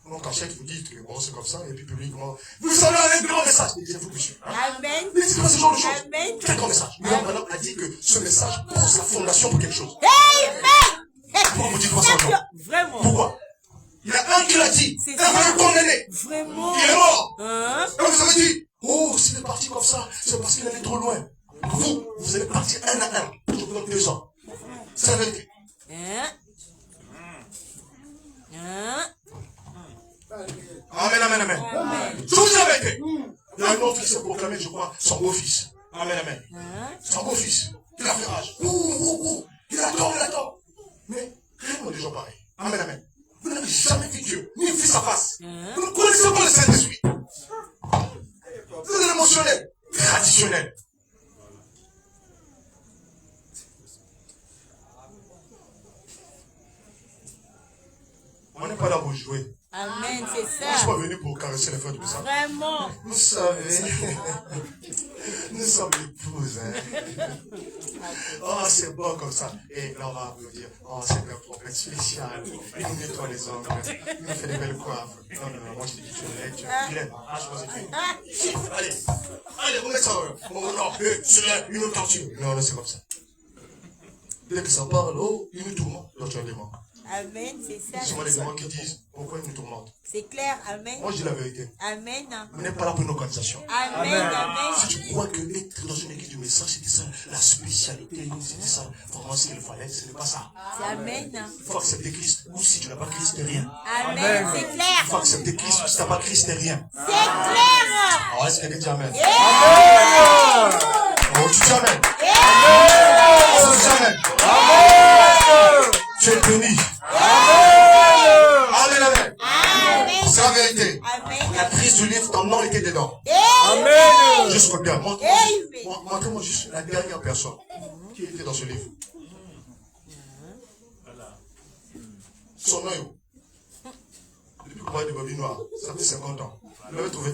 Donc, en chèque, vous dites que bon, c'est comme ça, et puis publiquement, vous savez un grand message. Dites-vous, monsieur. Amen. Mais c'est pas ce genre de choses. Amen. Quel grand message. Madame a dit que ce message pose la fondation pour quelque chose. Amen. Pourquoi vous dites pas ça aux gens? Vraiment. Pourquoi? Il y a un qui l'a dit. C'est Un ça. veut le condamner. Vraiment. Il est mort. Hein? Et vous avez dit, oh, s'il est parti comme ça, c'est parce qu'il allait trop loin. Vous allez partir un à un. Je vous donne 2 ans. C'est la vérité. Amen. Je vous dis la vérité. Il y a un autre qui s'est proclamé, je crois, son beau-fils. Amen. Son beau-fils. Il a fait rage. Il a tort. Mais, rien de gens pareils. Amen. Vous n'avez jamais vu Dieu, ni vu sa face. Vous ne connaissez pas le Saint-Esprit. Vous êtes émotionnel, traditionnel. On n'est pas là pour jouer. Amen, c'est Je ne suis ça. pas venu pour caresser les feux de ça. Vraiment. Vous savez, nous sommes l'épouse. chose. Hein. Oh, c'est bon comme ça. Et là, on va applaudir. Oh, c'est un prophète spécial. Il nous nettoie les ongles. Il nous fait des belles coiffes. Non, non, non, moi je te dis, tu es laid, tu es vilaine. Ah, je pense que c'est fini. Allez, allez, remets ça. Oh non, c'est là, une autre torture. Non, non, c'est comme ça. Dès que ça parle, oh, il nous tourmente. Donc tu as des mots. Amen, c'est ça. C'est moi les gens qui disent pourquoi ils nous tourmentent. C'est clair, amen. Moi je dis la vérité. Amen. Vous n'êtes pas là pour une organisation. Amen, amen. Si tu crois que être dans une église du message, c'était ça la spécialité, c'était ça vraiment ce qu'il fallait, ce n'est pas ça. C'est amen. Il faut accepter Christ. Ou si tu n'as pas Christ, t'es rien. Amen, c'est Il clair. faut accepter Christ. Si tu n'as pas Christ, t'es rien. C'est clair. Alors est-ce que tu dis Amen? Amen. Oh, tu dis Amen. Tu dis Amen. Tu es béni. Amen, amen. Amen. C'est la vérité. Amen. La crise du livre, ton nom était dedans. Amen. Juste regarde. Amen. Montrez-moi juste la dernière personne qui était dans ce livre. Son œil. Depuis qu'on parlait de Bobby Noir, ça fait 50 ans. Vous l'avez trouvé?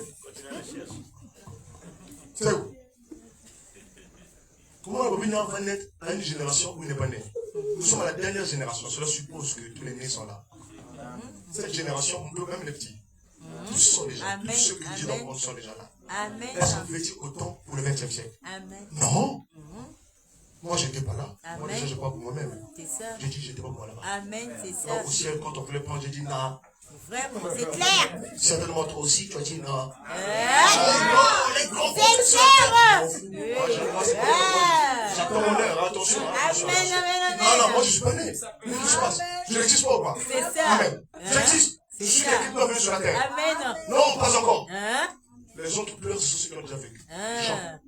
C'est où? Comment la Bobby Noir va naître à une génération où il n'est pas né? Nous sommes à la dernière génération. Cela suppose que tous les nés sont là. Cette génération, on peut même les petits. Tous sont déjà. Amen. Tous ceux qui disent dans le Amen. monde sont déjà là. Amen. Est-ce qu'on veut dire autant pour le 20e siècle? Amen. Non. Moi, je n'étais pas là. Moi, Amen. déjà, je parle pour moi-même. C'est ça. J'ai dit, j'étais pas moi là-bas. Amen, c'est ça. Alors, au ciel, quand on voulait prendre, j'ai dit non. Vraiment, c'est clair. Certainement, toi aussi, tu as dit non. C'est clair. J'attends mon heure, attention. Amen, amen, Non, non, amen. moi, je suis pas né. Qu'est-ce qui se passe? Je n'existe pas ou pas? C'est ça. Amen. J'existe. Je suis ça. quelqu'un qui est venu sur la terre. Amen. Non, pas encore. Hein? Les autres pleurent, ce sont ceux qui ont déjà vécu. Hein?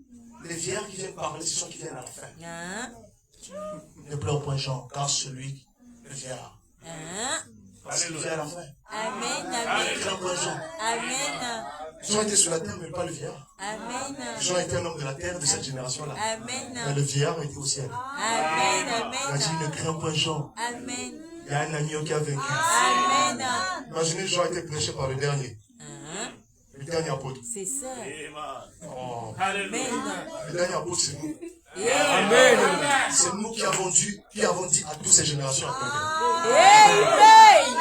Les vieillards qui viennent parler, ce sont ceux qui viennent à la fin. Hein? Ne pleure point, Jean, car celui, le vieillard, Hein? parce qu'il vient à la fin. Amen, Ne amen. pleure point, Jean. Amen. Jean était sur la terre, mais pas le vieillard. Amen. Jean était un homme de la terre de cette génération-là. Mais Amen. le vieillard était au ciel. Amen, Il a dit, ne amen. crains point, Jean. Amen. Il y a un agneau qui a vaincu. Amen. Imaginez, Jean a été prêché par le dernier. Hein? Le dernier apôtre. C'est ça. Oh. Amen. Le dernier apôtre, c'est nous. Amen. C'est nous qui avons dit à toutes ces générations après. Amen.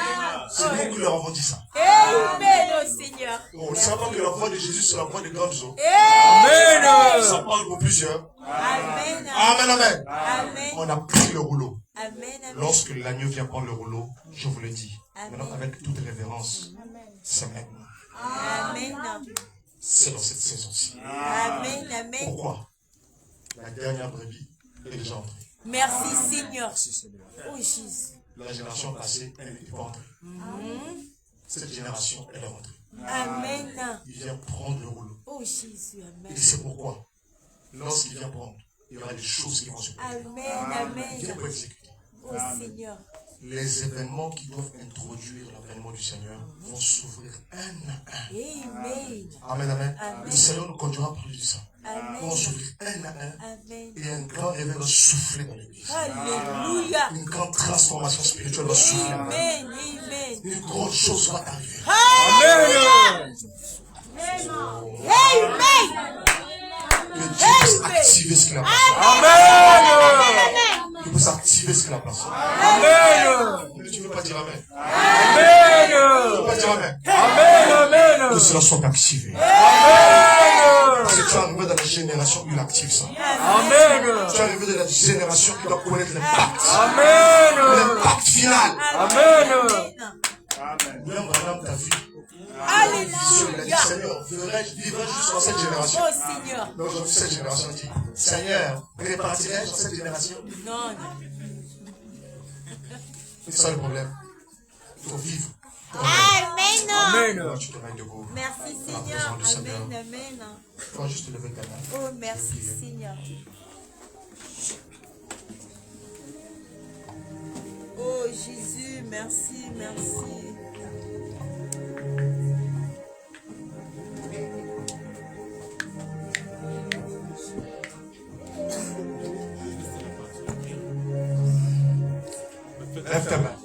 C'est nous qui leur avons dit ça. Amen, oh Seigneur. On ne sait pas que la voix de Jésus, c'est la voix des grandes eaux. Amen. Ça parle pour plusieurs. Amen. Amen, amen. Amen. On a pris le rouleau. Amen. Amen. Lorsque l'agneau vient prendre le rouleau, je vous le dis, Amen. maintenant avec toute révérence, c'est maintenant. Amen. C'est dans cette saison-ci. Amen. Amen. Pourquoi? La dernière brebis est déjà entrée. Merci Seigneur. Oh Jésus. La génération passée, elle n'était pas entrée. Cette génération, elle est rentrée. Amen. Il vient prendre le rouleau. Oh Jésus. Amen. Et c'est pourquoi, lorsqu'il vient prendre, il y aura des choses qui vont se produire. Amen. Il vient Amen. pour exécuter. Oh Seigneur. Les événements qui doivent introduire l'avènement du Seigneur vont s'ouvrir un à un. Amen. Amen, amen. Amen. Le Seigneur nous conduira par lui ça. Amen. Vont s'ouvrir un à un. Amen. Et un grand réveil va souffler dans l'église. Alléluia. Une grande transformation spirituelle va souffler. Amen. Amen. Une grande chose va arriver. Amen. Amen. Que Dieu puisse activer ce qu'il a placé. Amen. Qu'il puisse activer ce qu'il a placé. Amen. Mais tu ne veux pas dire Amen. Amen. Tu ne veux pas dire Amen. Amen. Que cela soit activé. Parce que tu es arrivé dans la génération où il active ça. Amen. Tu es arrivé dans la génération qui doit connaître l'impact. Amen. L'impact final. Amen. Même Madame, ta vie. Alléluia. Seigneur, vivrai-je juste dans cette génération? Oh Seigneur. Mais aujourd'hui, cette génération dit, Seigneur, répartirai-je dans cette génération? Non, non. C'est ça le problème. Il faut vivre. Amen. Amen. Tu te mets debout. Merci Dans la Seigneur. présence du Seigneur. Amen. Amen. Il faut juste lever ta main. Oh merci Seigneur. Oh Jésus, merci, merci. Lève ta main.